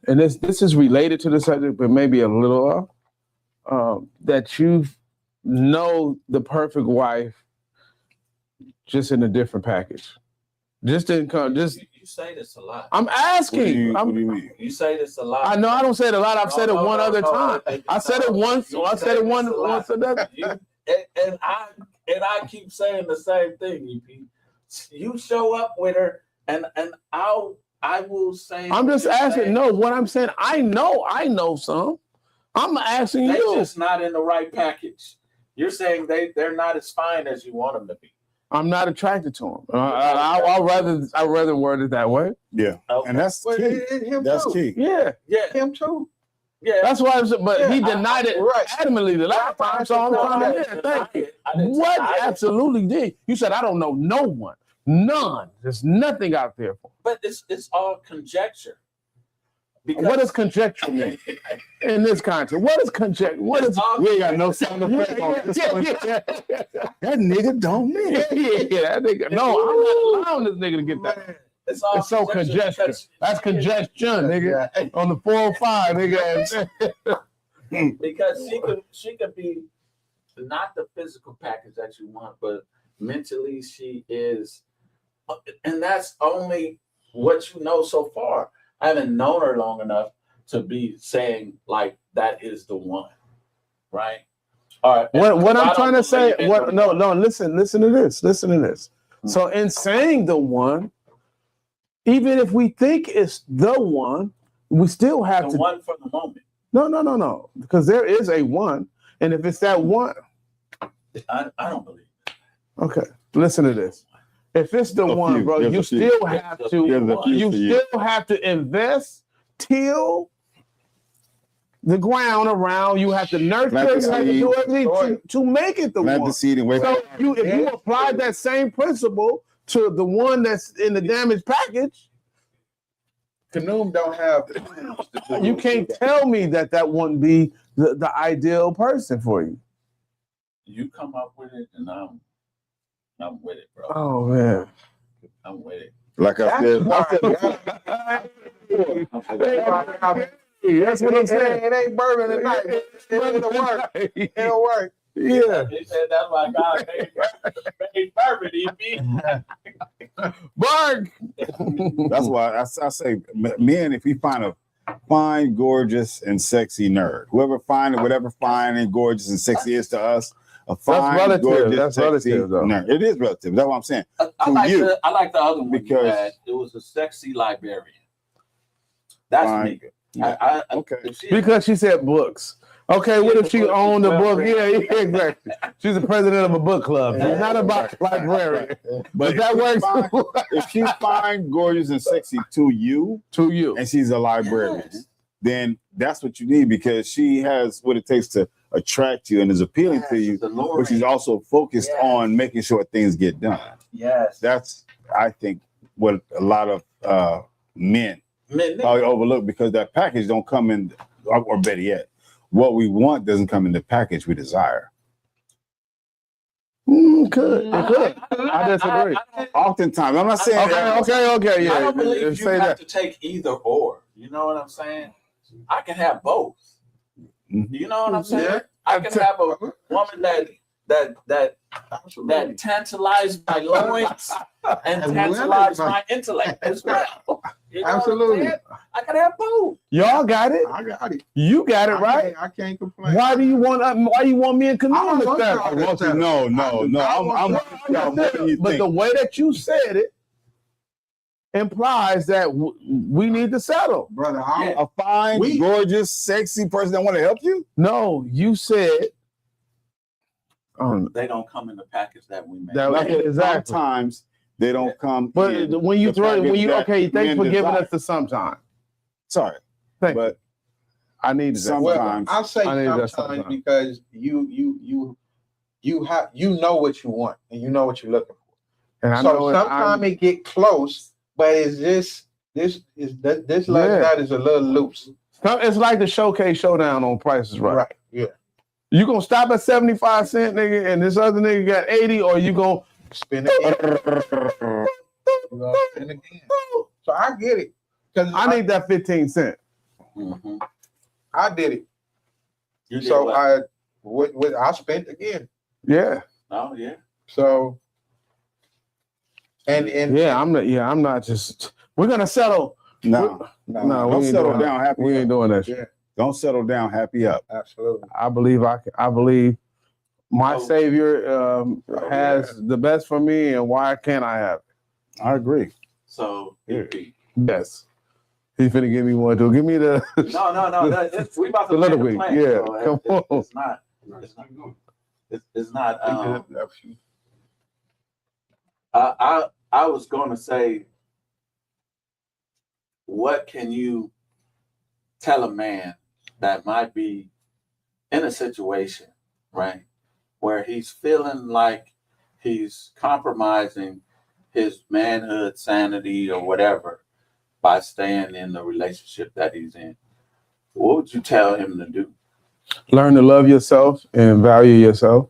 and this is related to the subject, but maybe a little that you know the perfect wife just in a different package. Just didn't come. Just you say this a lot. I'm asking. What do you mean? You say this a lot. I know I don't say it a lot. I've said it one other time. I said it once. I said it once another. And I keep saying the same thing. You show up with her, and I will say. I'm just asking. No, what I'm saying, I know some. I'm asking they're you. just not in the right package. You're saying they're not as fine as you want them to be. I'm not attracted to him. I'd rather word it that way. Yeah, Okay. and that's key. That's key. Yeah, Him too. Yeah, that's why. But he Yeah, denied it adamantly the last time. So I'm trying to. Yeah, thank you. What absolutely did? You said I don't know no one, none. There's nothing out there for. But it's all conjecture. Because What does conjecture mean in this context? What is conjecture? What is? We ain't got no sound effect on this one. That nigga don't mean. That nigga. No, I'm not allowing this nigga to get that. It's all It's so congestion. because That's congestion, nigga. On the 405, nigga. Because she could be not the physical package that you want, but mentally she is, and that's only what you know so far. I haven't known her long enough to be saying like that is the one, right? All right. What I'm trying to say, no, listen to this. So in saying the one, even if we think it's the one, we still have the to one for the moment. No, because there is a one, and if it's that one, I don't believe it. Okay, listen to this. If it's the one, bro, you still have to invest, till the ground around. You have to nurture it. You have to do everything to make it the one. The seed and wait. So if you apply that same principle to the one that's in the damaged package, Canoom don't have. you can't tell me that wouldn't be the ideal person for you. You come up with it, and I'm with it, bro. Oh man, I'm with it. Like I said, that's what I'm saying. It ain't bourbon tonight. It'll work. It'll work. Yeah. He said that's why God made bourbon. He mean. Bark. that's why I say, men, if we find a fine, gorgeous, and sexy nerd, whoever find it, whatever fine and gorgeous and sexy is to us, a fine, gorgeous, sexy nerd. It is relative. That's what I'm saying. I like the other one because it was a sexy librarian. That's me. Yeah. Okay. Because she said books. Okay, what if she owned a book? Yeah, exactly. She's the president of a book club. She's not about librarian. But that works. If she's fine, gorgeous, and sexy to you, and she's a librarian, then that's what you need, because she has what it takes to attract you and is appealing to you, but she's also focused on making sure things get done. Yes. That's, I think, what a lot of men probably overlook, because that package don't come in, or better yet, what we want doesn't come in the package we desire. Could. I disagree. Oftentimes, I'm not saying okay, yeah. I don't believe you have to take either or. You know what I'm saying? I can have both. You know what I'm saying? Yeah. I can have a woman that tantalized my loins and tantalized my intellect as well. You know Absolutely. I can have both. Y'all got it. I got it. You got it, right? I can't complain. Why do you want me and Canoom to step? No. But the way that you said it implies that we need to settle. Brother, a fine, gorgeous, sexy person that want to help you? No, you said they don't come in the package that we make. Exactly. Sometimes they don't come. But when you throw it, thanks for giving us the sometime. Sorry, but I need that sometimes. I'll say sometimes because you know what you want and you know what you're looking for. And so sometimes it get close, but it's just this like that is a little loose. It's like the showcase showdown on Price is Right. Right. Yeah. You gonna stop at 75 cents, nigga, and this other nigga got 80, or you gonna spin it again? So I get it. I need that 15 cent. Mm-hmm. I did it. You did So what? I spent again. Yeah. Oh yeah. So and I'm not just. We're gonna settle. No, No, don't we ain't settle doing down. that. Happy We ain't up. doing that. yeah, Don't settle down. Happy up. absolutely. I believe I believe my Oh. Savior has the best for me, and why can't I have it? I agree. So Yeah. EP. Yes. He finna give me one too. Give me the No. We about to the little make a week. plan. Yeah, So come on. It's not. It's not. I was going to say, what can you tell a man that might be in a situation, right, where he's feeling like he's compromising his manhood, sanity, or whatever by staying in the relationship that he's in? What would you tell him to do? Learn to love yourself and value yourself,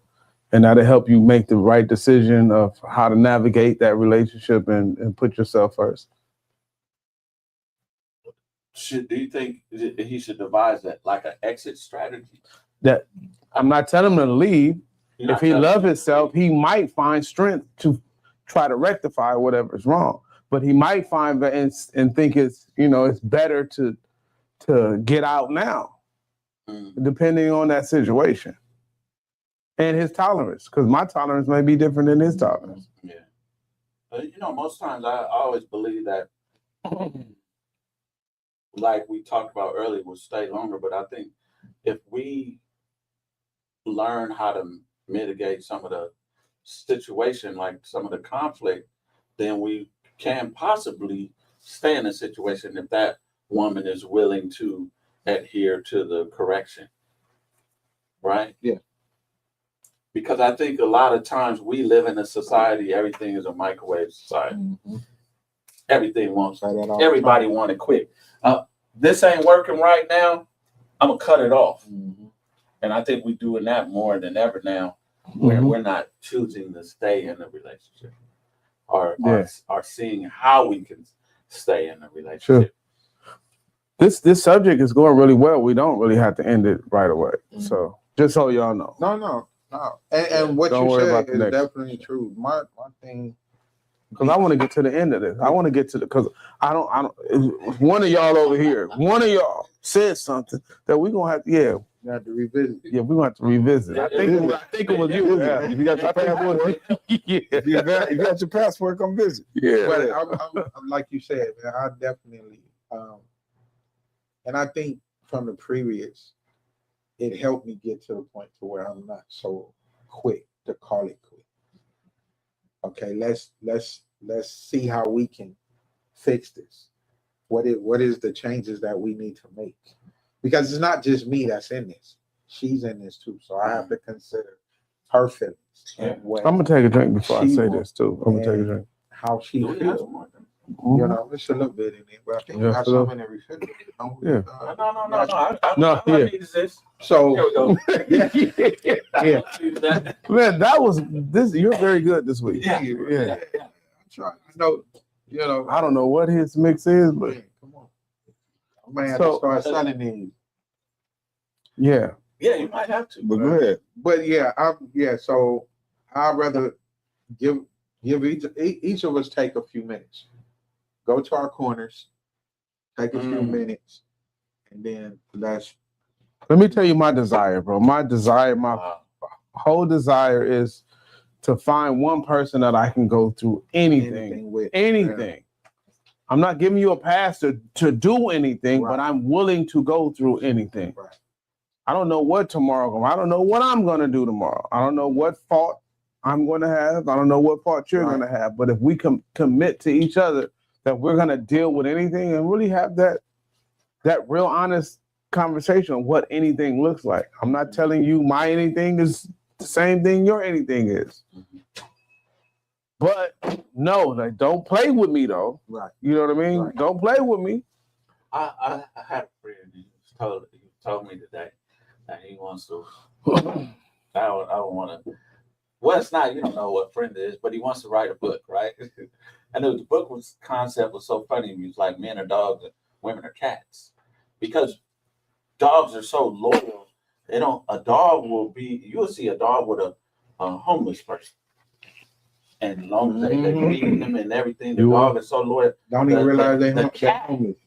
and that'll help you make the right decision of how to navigate that relationship and put yourself first. Do you think he should devise that like an exit strategy? That I'm not telling him to leave. You're If not he telling loves him to himself, leave. he might find strength to try to rectify whatever's wrong. But he might find and think it's better to get out now, depending on that situation and his tolerance. Because my tolerance may be different than his tolerance. Yeah. Most times I always believe that, like we talked about earlier, will stay longer. But I think if we learn how to mitigate some of the situation, like some of the conflict, then we can possibly stay in a situation if that woman is willing to adhere to the correction. Right? Yeah. Because I think a lot of times we live in a society, everything is a microwave society. Mm-hmm. Everything wants, Say that all everybody the time. want it quick. This ain't working right now. I'm gonna cut it off. Mm-hmm. And I think we're doing that more than ever now, where we're not choosing to stay in a relationship, or seeing how we can stay in a relationship. Sure. This subject is going really well. We don't really have to end it right away. So just so y'all know. No. And what Don't you worry said about the is next. definitely true. My thing. Because I want to get to the end of this. I want to get to because I don't. One of y'all over here, one of y'all said something that we're gonna have. You have to revisit. Yeah, we're gonna have to revisit. I think it was you. If you got your passport, if you got your passport, come visit. Yeah. But I'm like you said, man, I definitely, and I think from the previous, it helped me get to the point to where I'm not so quick to call it quit. Okay, let's see how we can fix this. What is the changes that we need to make? Because it's not just me that's in this. She's in this too. So I have to consider her feelings and what I'm gonna take a drink before I she say wants this too. I'm gonna take a drink. how she Do we have feels. some more? You know, it's a little bit in there, but I think we got some in every refrigerator. Yeah. No. I need this. So Here we go. yeah. Man, that was this. You're very good this week. Yeah. Yeah. I'm trying. I know, I don't know what his mix is, but yeah, come on. I may have to start selling these. yeah. Yeah, you might have to. But go ahead. But yeah, so I'd rather give each of us take a few minutes. Go to our corners, take a few minutes, and then Let me tell you my desire, bro. My whole desire is to find one person that I can go through anything with. Anything. Yeah. I'm not giving you a pass to do anything, but I'm willing to go through anything. Right. I don't know what tomorrow. I don't know what I'm going to do tomorrow. I don't know what fault I'm going to have. I don't know what fault you're going to have. But if we commit to each other that we're going to deal with anything and really have that real honest conversation on what anything looks like. I'm not telling you my anything is the same thing your anything is. But no, like, don't play with me though. Right. You know what I mean? Right. Don't play with me. I had a friend who told me today that he wants to. I don't want to. Well, it's not. You don't know what friend it is, but he wants to write a book, right? And the book concept was so funny. He was like, men are dogs and women are cats. because dogs are so loyal. They don't. A dog will be. You'll see a dog with a homeless person, and as long as they feed them and everything, the dog is so loyal. Don't even realize the cat. homeless.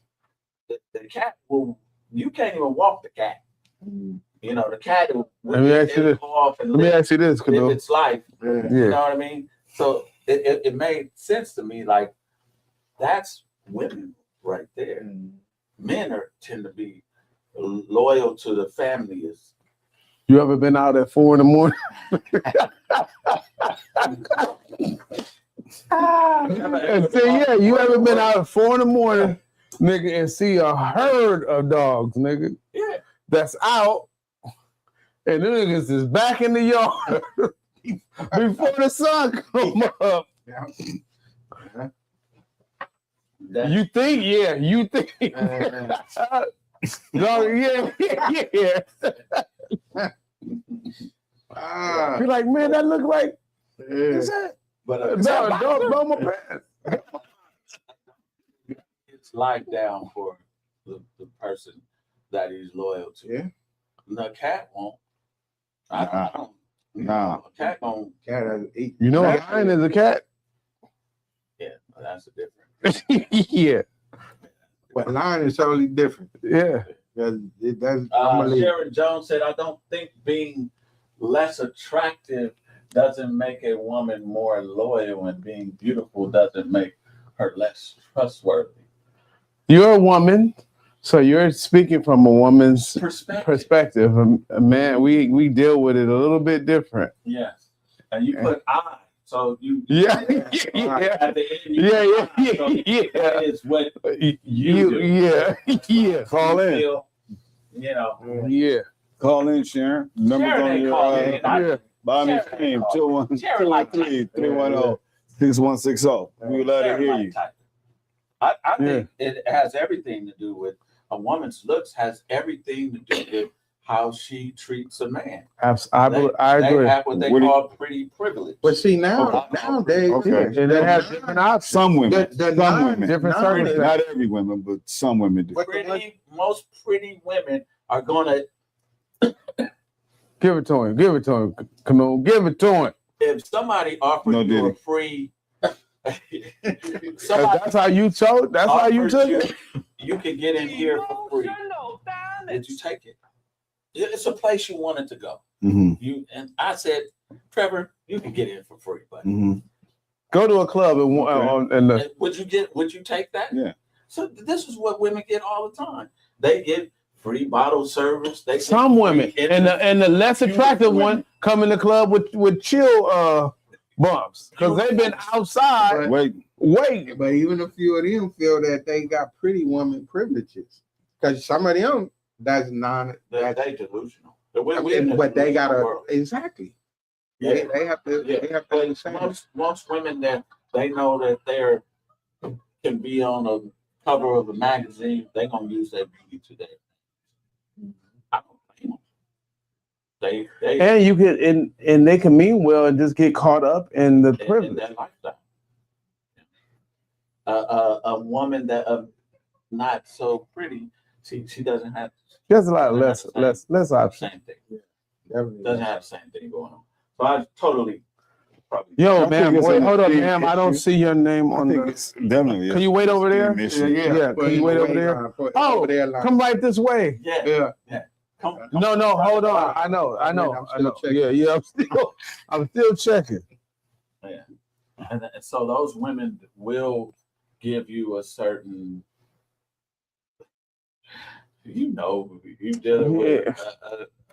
The cat will. You can't even walk the cat. You know, the cat will Let me ask you this. off and Let me live ask you this, Kano. its life. Yeah. You know what I mean? So it made sense to me. Like that's women right there. Men tend to be loyal to the family. You ever been out at 4 a.m? And say, yeah, you ever been out at 4 a.m, nigga, and see a herd of dogs, nigga? Yeah. That's out, and the niggas is back in the yard before the sun come up. You think, yeah, you think. No, yeah. You're like, man, that look like. What's that? But No, dog, my pants. it's life down for the person that he's loyal to. Yeah. The cat won't. I don't. Nah. A cat won't. Cat has 8. You know, a lion is a cat. Yeah, that's a different. Yeah, But lion is totally different. yeah. That's I'm gonna Sharon Jones said, "I don't think being less attractive doesn't make a woman more loyal, and being beautiful doesn't make her less trustworthy." You're a woman, so you're speaking from a woman's Perspective. perspective. Man, we deal with it a little bit different. Yes, and you put I, so you. Yeah, At the end, you yeah, put I, so yeah. that is what You, do. yeah. Call in. feel. You know, Yeah. Call in, Sharon. Numbers Sharon on ain't your calling in. Yeah. by me Sharon stream call. Sharon like 213-310-6160. We would love to hear you. I think it has everything to do with a woman's looks. Has everything to do with how she treats a man. I They agree. have what they call pretty privilege. But see nowadays, And they have different options. Some women. The some women. Different nine- circumstances. Not every woman, but some women do. Most pretty women are gonna. Give it to him. Give it to him. Come on, give it to him. If somebody offers No, you did a it. free, That's how you chose. That's how you took it. You can get in here for free. Did you take it? It's a place you wanted to go. Mm-hmm. I said, Trevor, you can get in for free, buddy. Mm-hmm. Go to a club and And would you take that? Yeah. So this is what women get all the time. They get free bottle service. They get some women free and the less attractive one come in the club with chill bumps because they've been outside waiting. But even a few of them feel that they got pretty woman privileges because some of them they delusional. But they gotta exactly. Yeah. They have to. Yeah. They have to understand. Most women that they know that they're can be on a cover of a magazine, they're gonna use their beauty today. I don't blame them. They And you can and they can mean well and just get caught up in the privilege. in that lifestyle. A woman that not so pretty, she doesn't have. There's a lot less options. Same thing. Definitely. Doesn't have the same thing going on. So I totally probably. Yo, I ma'am, think it's wait, a hold up, big ma'am. I don't issue. see your name I on think the. it's definitely. Can you wait over there? Yeah. Can you wait over there? Oh, come right this way. Yeah. Yeah. Come, No, hold on. I know. I'm still checking. Yeah. I'm still checking. Yeah. And so those women will give you a certain, you're dealing with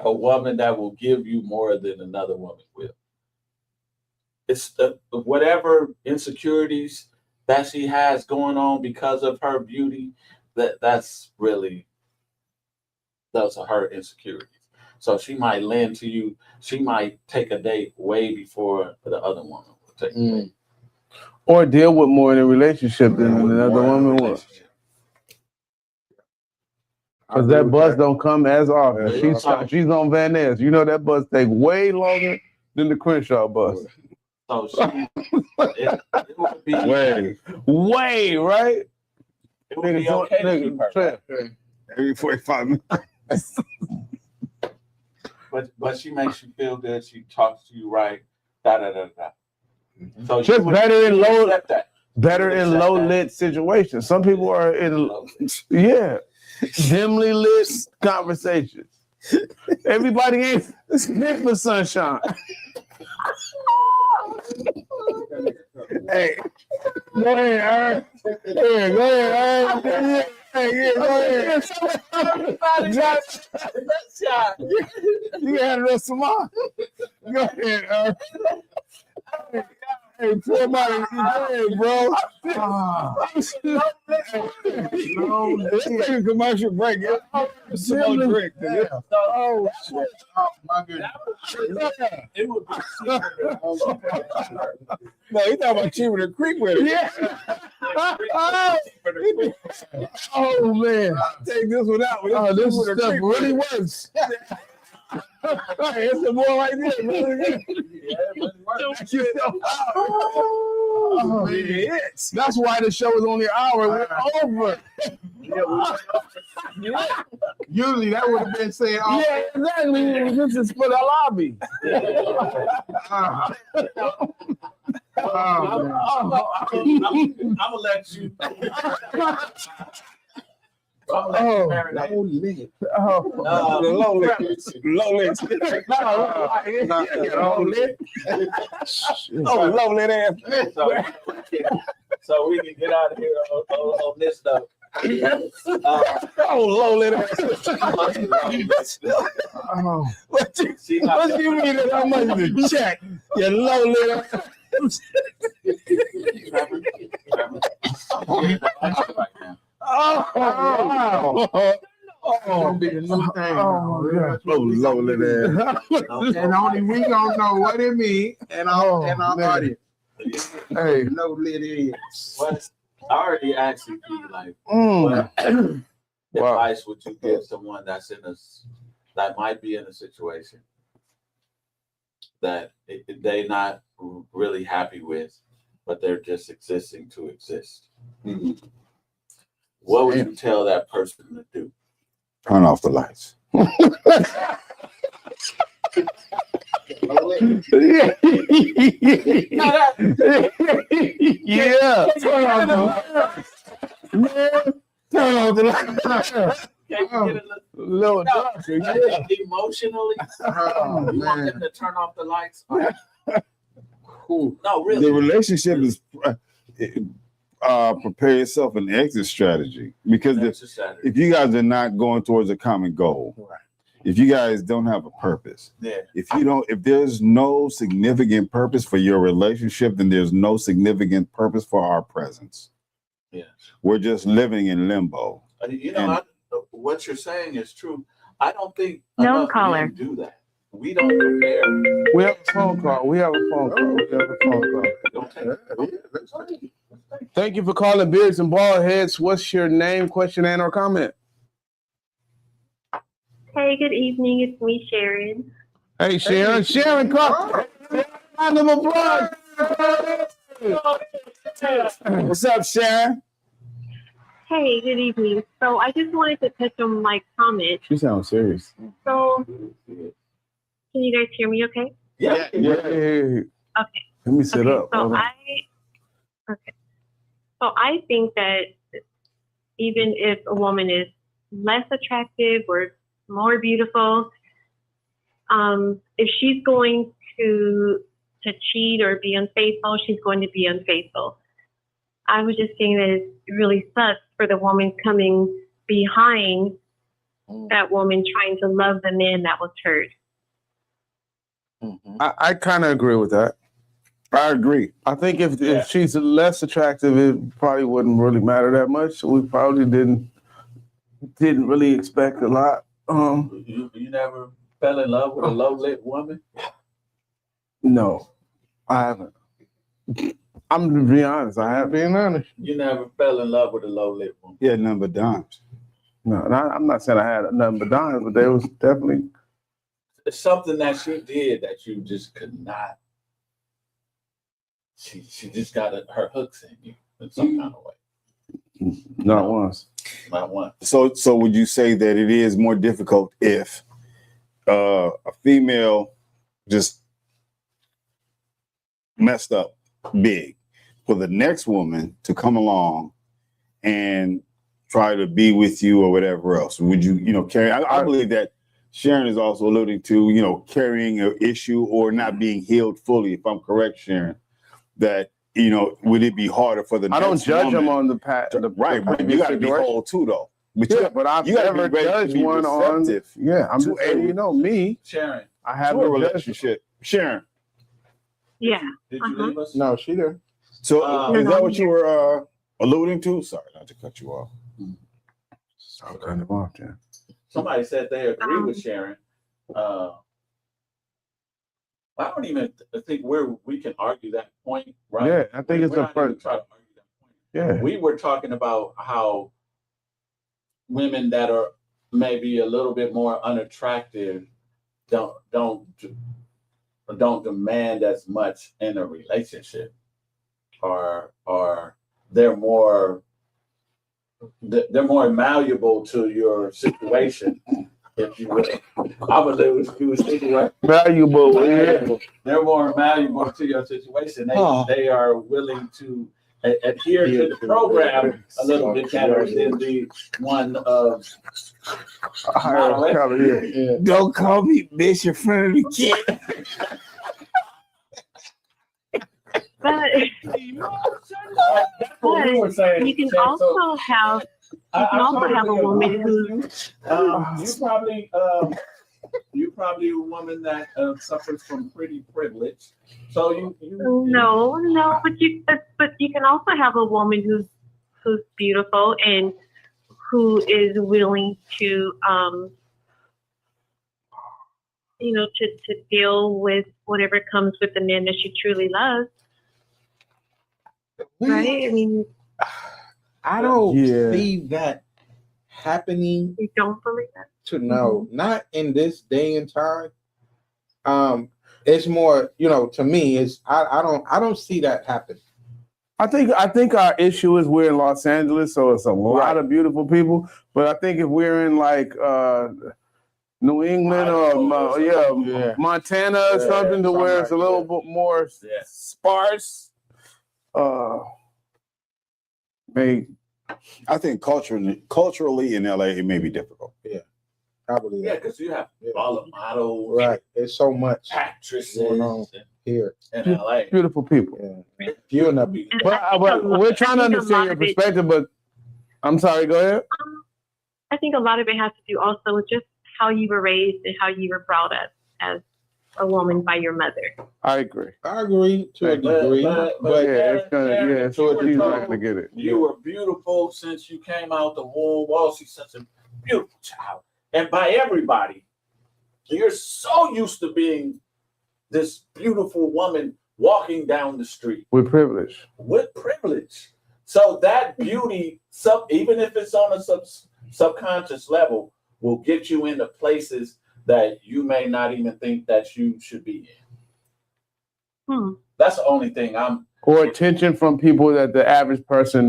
a woman that will give you more than another woman will. It's whatever insecurities that she has going on because of her beauty, that's really, those are her insecurities. So she might lend to you, she might take a date way before the other woman will take a date. Or deal with more in a relationship than another woman will. Because that bus don't come as often. She's on Van Ness. You know that bus takes way longer than the Crenshaw bus. So it would be Way, right? It would be okay to keep her. every 45 minutes. But she makes you feel good. She talks to you right. Da da da da. So Just better in low, that. better in low lit situations. Some people are in dimly lit conversations. Everybody ain't meant for sunshine. Hey, go ahead, Aaron. Here, go ahead, Aaron. Hey, go ahead. You got it, some more. Go ahead, Aaron. Hey, pour my ahead, bro. Let's take a commercial break. Some more drink. Oh, shit. Oh, my goodness. It would be cheaper. No, he's talking about cheaper than creek with it. Yeah. Oh, man. Take this one out. Oh, this stuff really works. Hey, it's the boy right there, man. Oh, man. That's why the show is only an hour. We're over. Usually that would have been saying, oh, Yeah, exactly. This is for the lobby. I'm gonna let you. Oh, low lit. Low lit. Low lit. Oh, low lit ass. So we can get out of here on this note. Oh, low lit ass. What you mean that how much to check? You low lit ass. Oh, wow. Gonna be the new thing. Oh, low lit ass. And only we gonna know what it means and our audience. Hey. Low lit is. What? I already asked you, like, what advice would you give someone that's that might be in a situation that they're not really happy with, but they're just existing to exist? Mm-hmm. What would you tell that person to do? Turn off the lights. Yeah. Turn off the lights. Can you get a little darker, emotionally? You want them to turn off the lights? No, really. The relationship is prepare yourself an exit strategy, because if you guys are not going towards a common goal, right. If you guys don't have a purpose, if there's no significant purpose for your relationship, then there's no significant purpose for our presence. Yeah, we're just living in limbo. You know, what you're saying is true. I don't think no caller do that. We don't prepare. We have a phone call. Thank you for calling Beards and Baldheads. What's your name, question, and or comment? Hey, good evening. It's me, Sharon. Hey, Sharon. Sharon, call. Round of applause. What's up, Sharon? Hey, good evening. So I just wanted to touch on my comment. She sounds serious. So, can you guys hear me okay? Yeah. Okay. Let me sit up. So I think that even if a woman is less attractive or more beautiful, if she's going to cheat or be unfaithful, she's going to be unfaithful. I was just saying that it really sucks for the woman coming behind that woman trying to love the man that was hurt. I kind of agree with that. I agree. I think if she's less attractive, it probably wouldn't really matter that much. We probably didn't really expect a lot. You never fell in love with a low lit woman? No, I haven't. I'm to be honest. I have been honest. You never fell in love with a low lit woman? Yeah, none but dimes. No, I'm not saying I had nothing but dimes, but there was definitely something that she did that you just could not. She just got her hooks in you in some kind of way. Not once. Not one. So would you say that it is more difficult if a female just messed up big for the next woman to come along and try to be with you or whatever else? Would you, carry? I believe that Sharon is also alluding to, carrying an issue or not being healed fully. If I'm correct, Sharon, that would it be harder for the? I don't next judge woman them on the path. right, but you got to be whole too, though. But I've never judged one on. Yeah, I'm just saying, me. Sharon, I have a a relationship. Sharon. Yeah. did you leave us? No, she there. So is that what you were alluding to? Sorry, not to cut you off. I'm kind of off, yeah. Somebody said they agree with Sharon. I don't even think we can argue that point, right? Yeah, I think it's We're a not even trying to argue that point. Yeah. We were talking about how women that are maybe a little bit more unattractive don't demand as much in a relationship, or they're more malleable to your situation, if you will. I would use anyway. Valuable. Yeah. They're more malleable to your situation. They are willing to adhere to the program a little bit better than the one of moderation. Don't call me bitch in front of the kid. But That's what we were saying. you can Chad. also have I also have a totally woman agree who with you probably a woman that suffers from pretty privilege. So you no, but you can also have a woman who's beautiful and who is willing to to deal with whatever comes with the man that she truly loves. Right? I mean, I don't Yeah. see that happening. you don't believe that? Not in this day and time. It's more, to me, is I don't see that happen. I think our issue is we're in Los Angeles, so it's a lot of beautiful people. But I think if we're in like New England or Montana or something, to where it's a little bit more sparse, I think culturally in LA it may be difficult. Probably. Yeah, because you have all the models, Right. There's so much actresses going on here. in LA. beautiful people. Yeah. You and But we're trying to understand your perspective. But I'm sorry. Go ahead. I think a lot of it has to do also with just how you were raised and how you were brought up as a woman by your mother. I agree. I agree to a degree, But it's gonna she's not gonna get it. You were beautiful since you came out the womb. Oh, she's such a beautiful child. And by everybody, you're so used to being this beautiful woman walking down the street. With privilege. With privilege. So that beauty, even if it's on a subconscious level, will get you into places that you may not even think that you should be in. That's the only thing or attention from people that the average person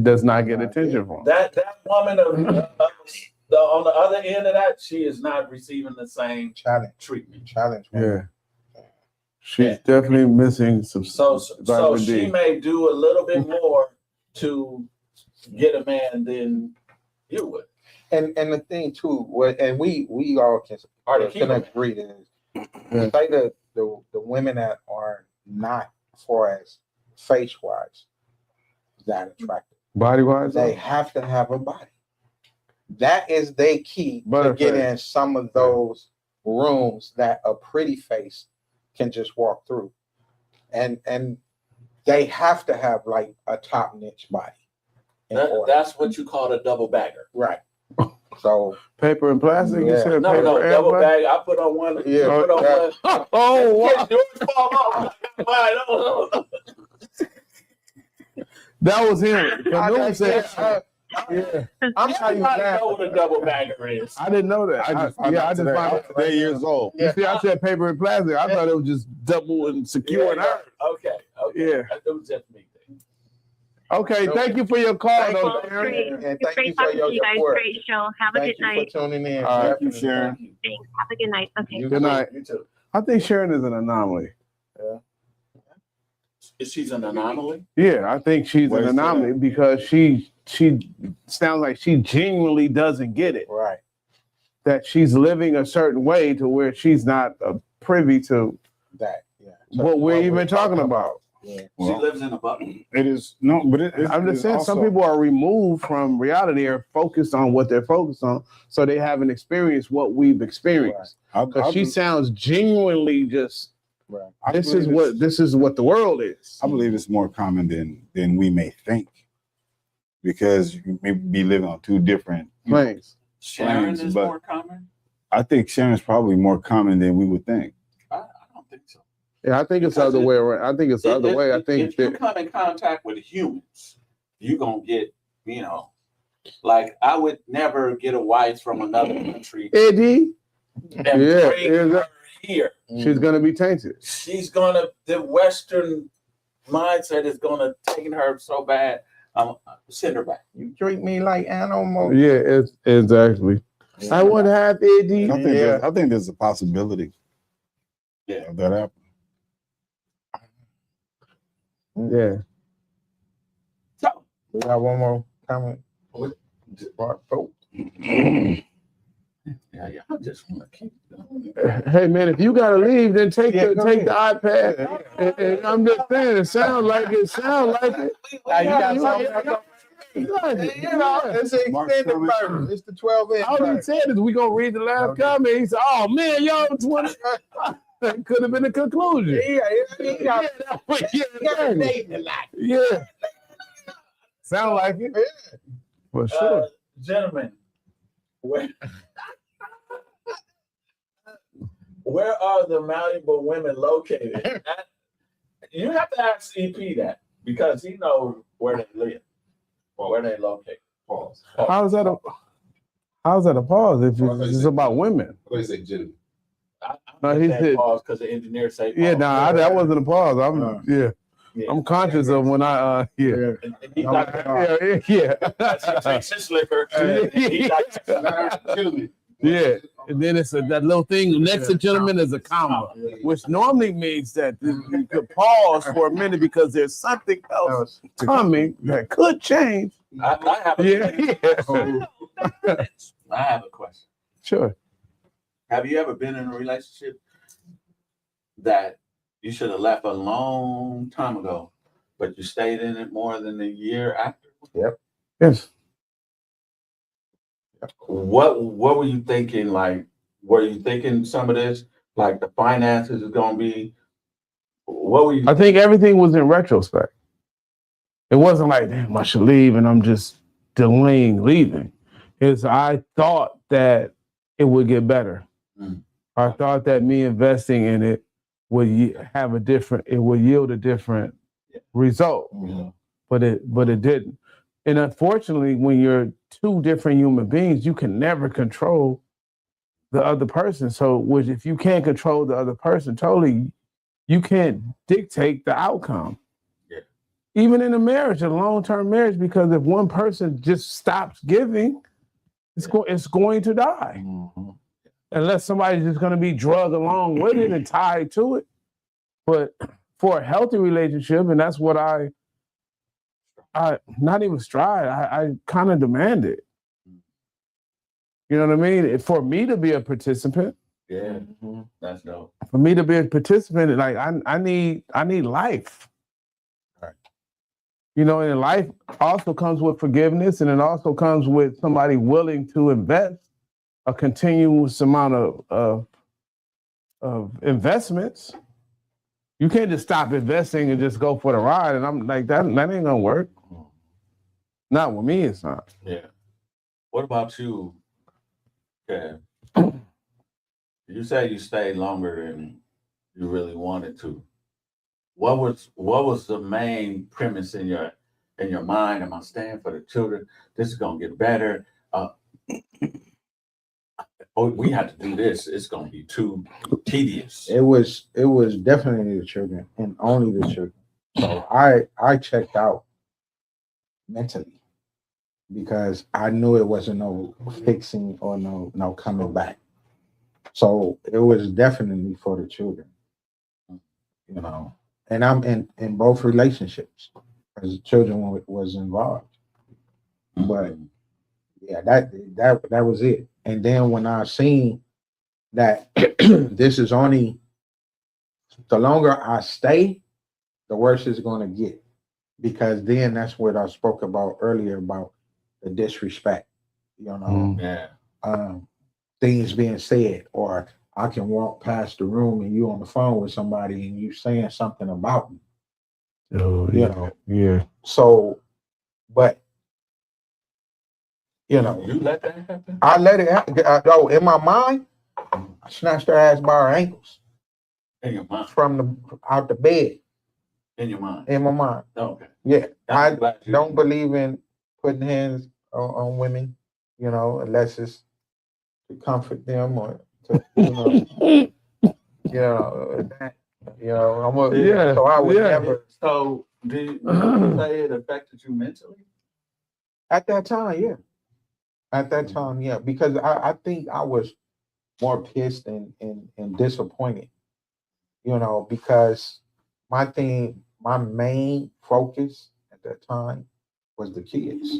does not get attention from. That woman on the other end of that, she is not receiving the same treatment. Yeah. She's definitely missing some. So she may do a little bit more to get a man than you would. And the thing too, and we all can agree to this. Say the women that are not, as far as face wise, that attractive, body wise, they have to have a body. That is their key to get in some of those rooms that a pretty face can just walk through, and they have to have like a top niche body. That's what you call a double bagger, right? So paper and plastic. You said no, double bag. I put on one. Yeah. Put on one. Oh, wow. That was him. I'm telling you, I know what a double bagger is. I didn't know that. I just found out 8 years old. You see, I said paper and plastic. I thought it was just double and secure. Okay. Yeah. That was just me. Okay, thank you for your call, Thank though, you, Well, Sharon. great. and It's thank great you for talking your to you guys. support. Great show. Have a Thank good you night. for tuning in. All right. Thank you, Sharon. Thanks. Have a good night. Okay. You Good too. night. You too. I think Sharon is an anomaly. She's an anomaly. Yeah, I think she's Why an you say anomaly that? because she sounds like she genuinely doesn't get it. Right. That she's living a certain way to where she's not privy to That. Yeah. what we're even talking about. Yeah. She Well, lives in a bubble. it is no, but I'm just saying, some people are removed from reality or focused on what they're focused on, so they haven't experienced what we've experienced. Because she sounds genuinely just. Right. This is what the world is. I believe it's more common than we may think, because you may be living on two different Planes. Sharon Planes, is but- more common. I think Sharon's probably more common than we would think. I don't think so. Yeah, I think it's the other way around. I think it's the other way. I think if you come in contact with humans, you're gonna get, like I would never get a wife from another country Eddie, and Yeah, bring yeah. her here. she's gonna be tainted. The Western mindset is gonna take her so bad. Send her back. You treat me like animal. Yeah, it's exactly. I would have Eddie. I think there's a possibility. Yeah. Of that happening. Yeah. So, We got one more comment. yeah, I just want to keep going. Hey man, if you gotta leave, then take Yeah, the go iPad. And I'm just saying, it sounds like it. Now you got something. Yeah. It's an Mark's extended comment. version. It's the 12-inch. All he version. said is we gonna read the last Okay. comment. He said, "Oh man, y'all 20." That could have been the conclusion. Yeah. Yeah. Sound like it. For sure. Gentlemen, where are the malleable women located? You have to ask EP that because he knows where they live or where they locate. Pause. How's that a pause if it's about women? What do you say, gentlemen? No, he said pause because the engineer say pause. Yeah, that wasn't a pause. Yeah. I'm conscious of when I And he's not, yeah. he takes his liquor. He likes Gentlemen. Yeah. And then it's that little thing next to gentleman is a comma, which normally means that you could pause for a minute because there's something else coming that could change. I have a I have a question. Sure. Have you ever been in a relationship that you should have left a long time ago, but you stayed in it more than a year after? Yes. What were you thinking? Like, were you thinking some of this, like the finances is gonna be? What were you? I think everything was in retrospect. It wasn't like, damn, I should leave and I'm just delaying leaving. I thought that it would get better. I thought that me investing in it would it would yield a different result. But it didn't. And unfortunately, when you're two different human beings, you can never control the other person. So if you can't control the other person totally, you can't dictate the outcome. Yeah. Even in a marriage, a long-term marriage, because if one person just stops giving, it's going to die. Unless somebody's just going to be drugged along with it and tied to it. But for a healthy relationship, and that's what I not even strive, I kind of demand it. You know what I mean? For me to be a participant. Yeah, that's dope. For me to be a participant, like I need life. Right. You know, and life also comes with forgiveness, and it also comes with somebody willing to invest a continuous amount of investments. You can't just stop investing and just go for the ride. And I'm like, that ain't gonna work. Not with me, it's not. Yeah. What about you, Kev? You said you stayed longer than you really wanted to. What was the main premise in your mind? Am I staying for the children? This is gonna get better. We had to do this. It's gonna be too tedious. It was definitely the children and only the children. So I checked out mentally, because I knew it wasn't no fixing or no coming back. So it was definitely for the children, you know. And I'm in both relationships because the children was involved. But yeah, that was it. And then when I seen that this is only the longer I stay, the worse it's gonna get. Because then that's what I spoke about earlier about the disrespect, you know, Yeah. things being said, or I can walk past the room and you on the phone with somebody and you saying something about me, Oh, you know. yeah. So, but you know, You let that happen? I let it happen. Oh, in my mind, I snatched her ass by her ankles In your mind. from the out the bed. In your mind. In my mind. Okay. Yeah. I I'm glad you- don't believe in putting hands on women, you know, unless it's to comfort them or to, that, I'm a, Yeah, so I would yeah. never. So did you say it affected you mentally? At that time, yeah. At that time, yeah, because I think I was more pissed and disappointed, because my main focus at that time was the kids.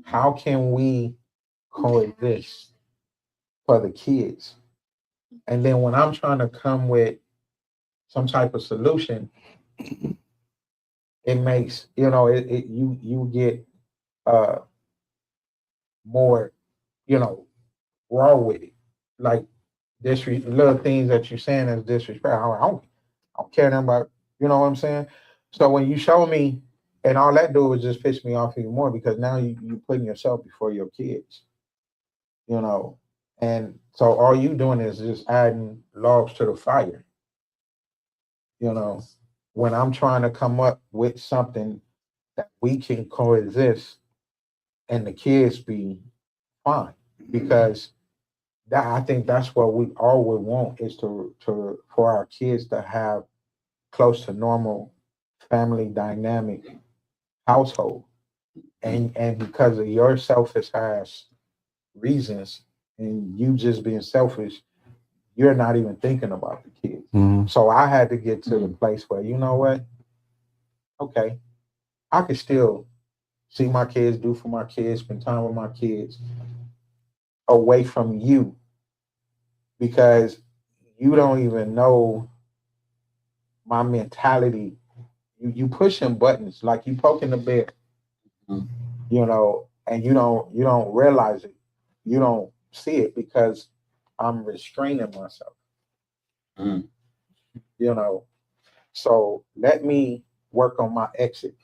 How can we coexist for the kids? And then when I'm trying to come with some type of solution, it makes, you get more, raw with it. Like little things that you're saying as disrespect. I don't care nothing about, you know what I'm saying? So when you show me, and all that do is just piss me off even more because now you putting yourself before your kids, and so all you doing is just adding logs to the fire, when I'm trying to come up with something that we can coexist and the kids be fine, because that I think that's what we all would want is to for our kids to have close to normal family dynamic household. And because of your selfish ass reasons and you just being selfish, you're not even thinking about the kids. So I had to get to the place where, you know what? Okay, I can still see my kids, do for my kids, spend time with my kids away from you, because you don't even know my mentality. You pushing buttons, like you poking the bear, and you don't realize it. You don't see it because I'm restraining myself. So let me work on my exit.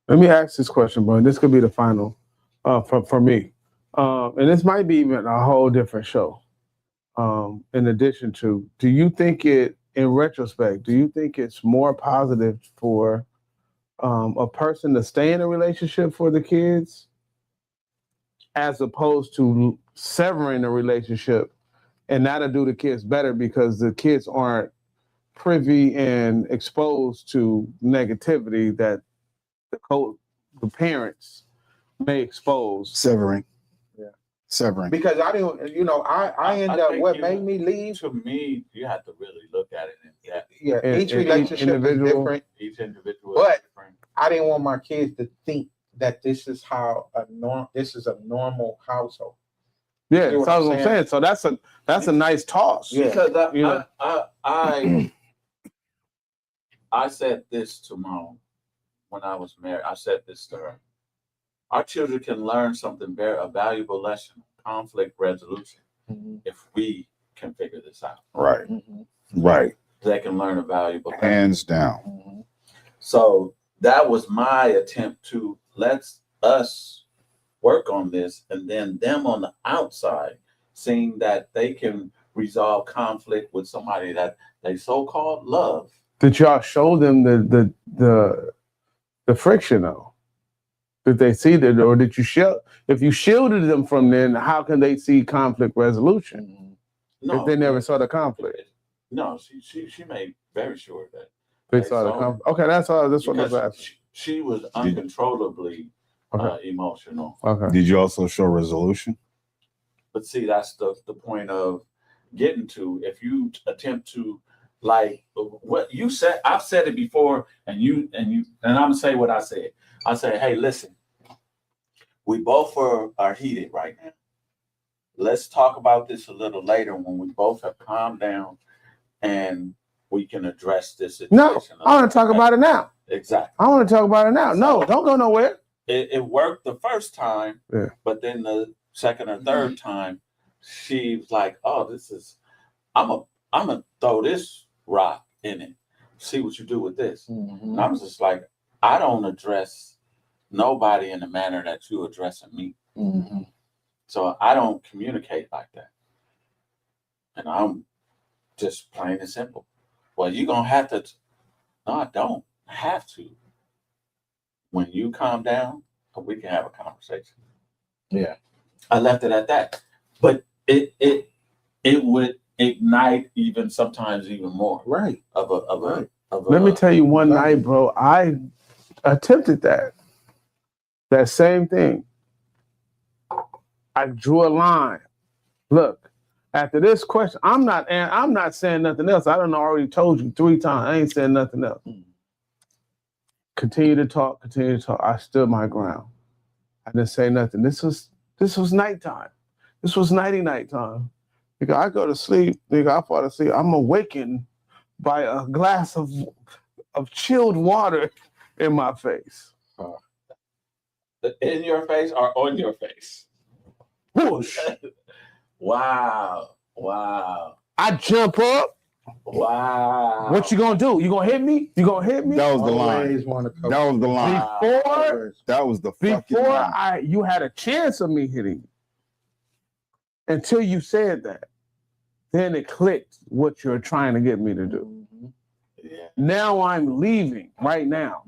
Let me ask this question, bro. This could be the final for me. And this might be even a whole different show. In addition to, do you think in retrospect, do you think it's more positive for a person to stay in a relationship for the kids as opposed to severing the relationship, and that'll do the kids better because the kids aren't privy and exposed to negativity that the parents may expose? Severing. Yeah. Severing. Because I didn't, I end up, what made me leave? To me, you have to really look at it in depth. Yeah, each relationship is different. Each individual But is different. I didn't want my kids to think that this is how this is a normal household. Yeah, that's what I'm saying. So that's a nice toss. Yeah. Because I said this to Mom when I was married. I said this to her. Our children can learn something a valuable lesson, conflict resolution, if we can figure this out. Right. Right. They can learn a valuable lesson. Hands down. So that was my attempt to let us work on this, and then them on the outside seeing that they can resolve conflict with somebody that they so-called love. Did y'all show them the friction though? Did they see that, or did you shield? If you shielded them from then, how can they see conflict resolution? No, if they never saw the conflict. No, she made very sure that they saw the conflict. Okay, that's all. That's what I was asking. she was uncontrollably emotional. Okay. Did you also show resolution? But see, that's the point of getting to. If you attempt to, like what you said, I've said it before, and I'm gonna say what I said. I say, hey, listen, we both are heated right now. Let's talk about this a little later when we both have calmed down and we can address this situation. No, I want to talk about it now. Exactly. I want to talk about it now. No, don't go nowhere. It worked the first time, Yeah. but then the second or third time, she was like, "Oh, this is, I'm gonna throw this rock in it. See what you do with this." And I was just like, I don't address nobody in the manner that you addressing me. So I don't communicate like that. And I'm just plain and simple. Well, you're gonna have to. No, I don't have to. When you calm down, we can have a conversation. Yeah. I left it at that. But it would ignite sometimes even more. Right. Let me tell you one night, bro, I attempted that same thing. I drew a line. Look, after this question, I'm not saying nothing else. I done already told you 3 times. I ain't saying nothing else. Continue to talk. I stood my ground. I didn't say nothing. This was nighttime. This was night time. Nigga, I go to sleep. Nigga, I fall asleep. I'm awakened by a glass of chilled water in my face. In your face or on your face? Whoosh. Wow. I jump up. Wow. What you gonna do? You gonna hit me? That was the line. Always wanna cover. That was the line. That was the fucking line. You had a chance of me hitting you. Until you said that. Then it clicked what you're trying to get me to do. Yeah. Now I'm leaving right now.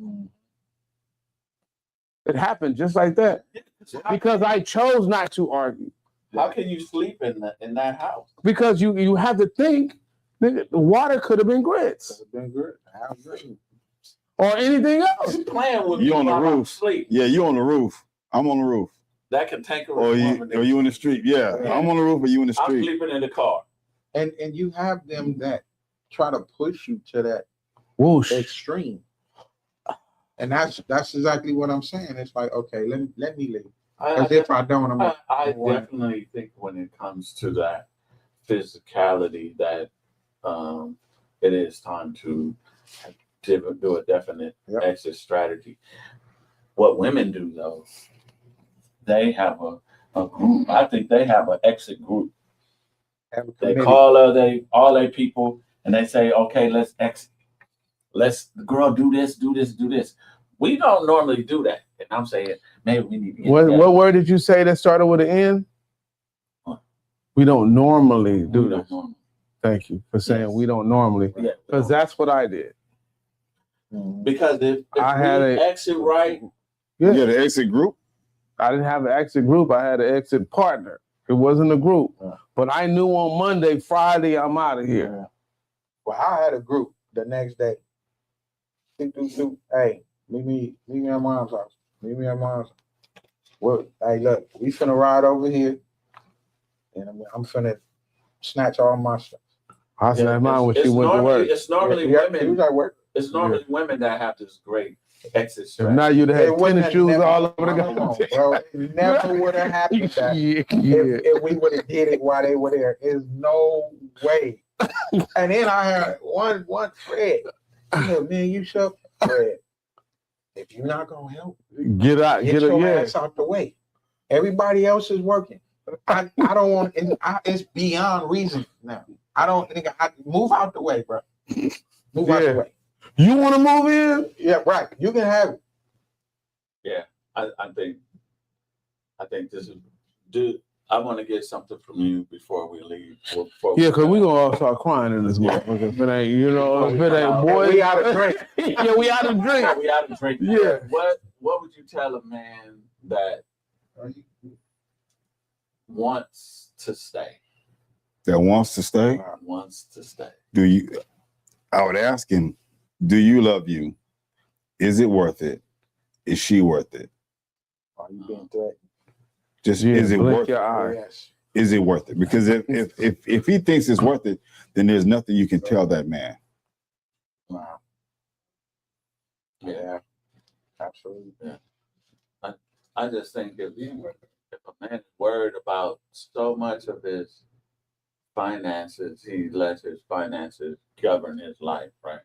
It happened just like that. Because I chose not to argue. How can you sleep in that house? Because you have to think, nigga, the water could have been grits. Or anything else. You playing with You me on the while I'm roof. asleep. Yeah, you on the roof. I'm on the roof. That can take a Or you in the street. Yeah. I'm on the roof or you in the I'm street. sleeping in the car. And you have them that try to push you to that Whoosh. extreme. And that's exactly what I'm saying. It's like, okay, let me leave. As if I don't, I definitely think when it comes to that physicality, that it is time to do a definite exit strategy. What women do though, they have a group. I think they have an exit group. They call all their people and they say, okay, let's exit. Let's the girl do this. We don't normally do that. And I'm saying maybe we need to get What word did you say that started with an N? What? We don't normally do this. Normally. Thank you for saying we don't normally. Yeah. Because that's what I did. Because if I had we a exit right, You had an exit group? I didn't have an exit group. I had an exit partner. It wasn't a group. But I knew on Monday, Friday, I'm out of here. Well, I had a group the next day. Hey, meet me at mom's house. Well, hey, look, we finna ride over here, and I'm finna snatch all my stuff. I said mine when she went to work. It's normally women. He was at work. It's normally women that have this great exit If strategy. not, you'd have had tennis shoes all over the goddamn. Bro, it never would have happened that if we would have did it while they were there. There's no way. And then I had one Fred. I said, man, you shut Fred. If you're not gonna help, get your ass out the way. Everybody else is working. I don't want. It's beyond reason now. I don't think I move out the way, bro. Move out the way. You want to move in? Yeah, right. You can have it. Yeah, I think this is. Dude, I want to get something from you before we leave. Yeah, because we're going to all start crying in this motherfucker. If it ain't, boy. We out of drink. Yeah, we out of drink. We out of drink. Yeah. What would you tell a man that wants to stay? That wants to stay? Wants to stay. I would ask him, do you love you? Is it worth it? is she worth it? Are you being threatened? Just Yeah, is it blink worth your it? eye. Yes. Is it worth it? Because if he thinks it's worth it, then there's nothing you can tell that man. Wow. Yeah. Yeah. Absolutely. I just think if a man is worried about so much of his finances, he lets his finances govern his life, right?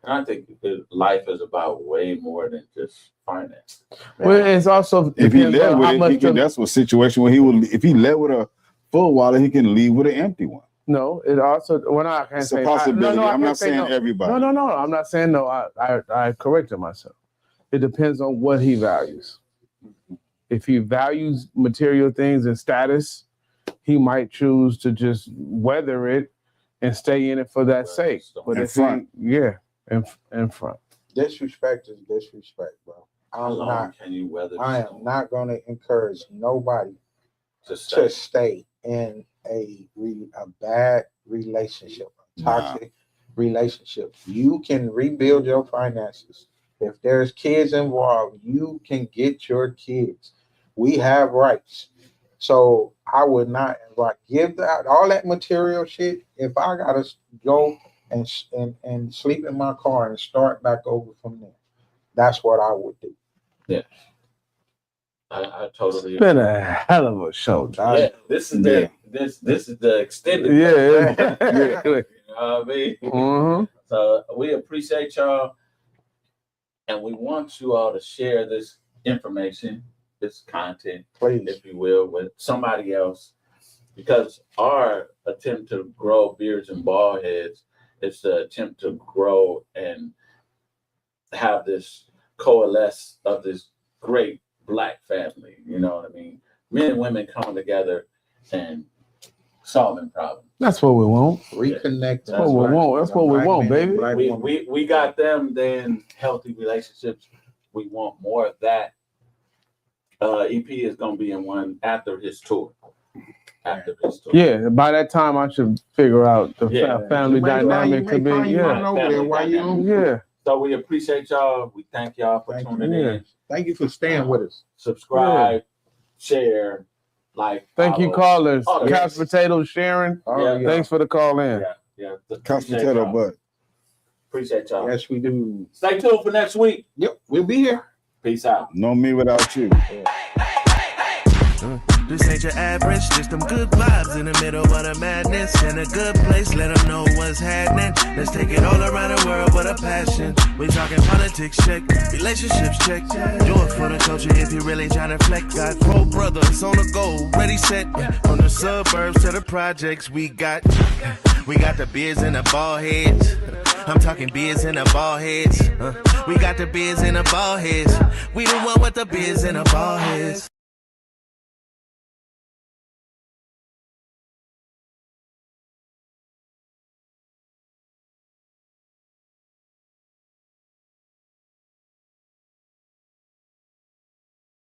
And I think his life is about way more than just finance. Well, it's also If he depends led on with how it, much. that's a situation where he will. If he led with a full wallet, he can leave with an empty one. No, it also. When I can't It's say a possibility. I I'm can't not say saying no. everybody. No. I'm not saying no. I corrected myself. It depends on what he values. If he values material things and status, he might choose to just weather it and stay in it for that sake. But In if front. in front. Disrespect is disrespect, bro. How long can you weather? I am not going to encourage nobody to to stay in a bad relationship, a toxic relationship. You can rebuild your finances. If there's kids involved, you can get your kids. We have rights. So I would not give that all that material shit. If I gotta go and sleep in my car and start back over from there, that's what I would do. Yeah. I totally It's been a hell of a show, Josh. Yeah, this is the extended. Yeah. You know what I mean? Mm-hmm. So we appreciate y'all, and we want you all to share this information, this content, Please. if you will, with somebody else, because our attempt to grow Beards and Baldheads is to attempt to grow and have this coalesce of this great Black family. You know what I mean? Men and women coming together and solving problems. That's what we want. Reconnect. That's what we want. That's what we want, baby. We got them then healthy relationships. We want more of that. EP is gonna be in one after his tour. Yeah, by that time I should figure out the family dynamic to be. Yeah. So we appreciate y'all. We thank y'all for tuning in. Thank you for staying with us. Subscribe, share, like. Thank you, callers. Oh, Couch Potatoes, Sharon. Thanks for the call in. Yeah. Couch potato butt. Appreciate y'all. Yes, we do. Stay tuned for next week. Yep, we'll be here. Peace out. No me without you. This ain't your average, just them good vibes in the middle of the madness. In a good place, let them know what's happening. Let's take it all around the world with a passion. We talking politics, check, relationships, check. Do it for the culture if you really trying to flex. Got 4 brothers on the go, ready, set. From the suburbs to the projects, we got the beards and the bald heads. I'm talking beards and the bald heads. We got the beards and the bald heads. We the one with the beards and the bald heads.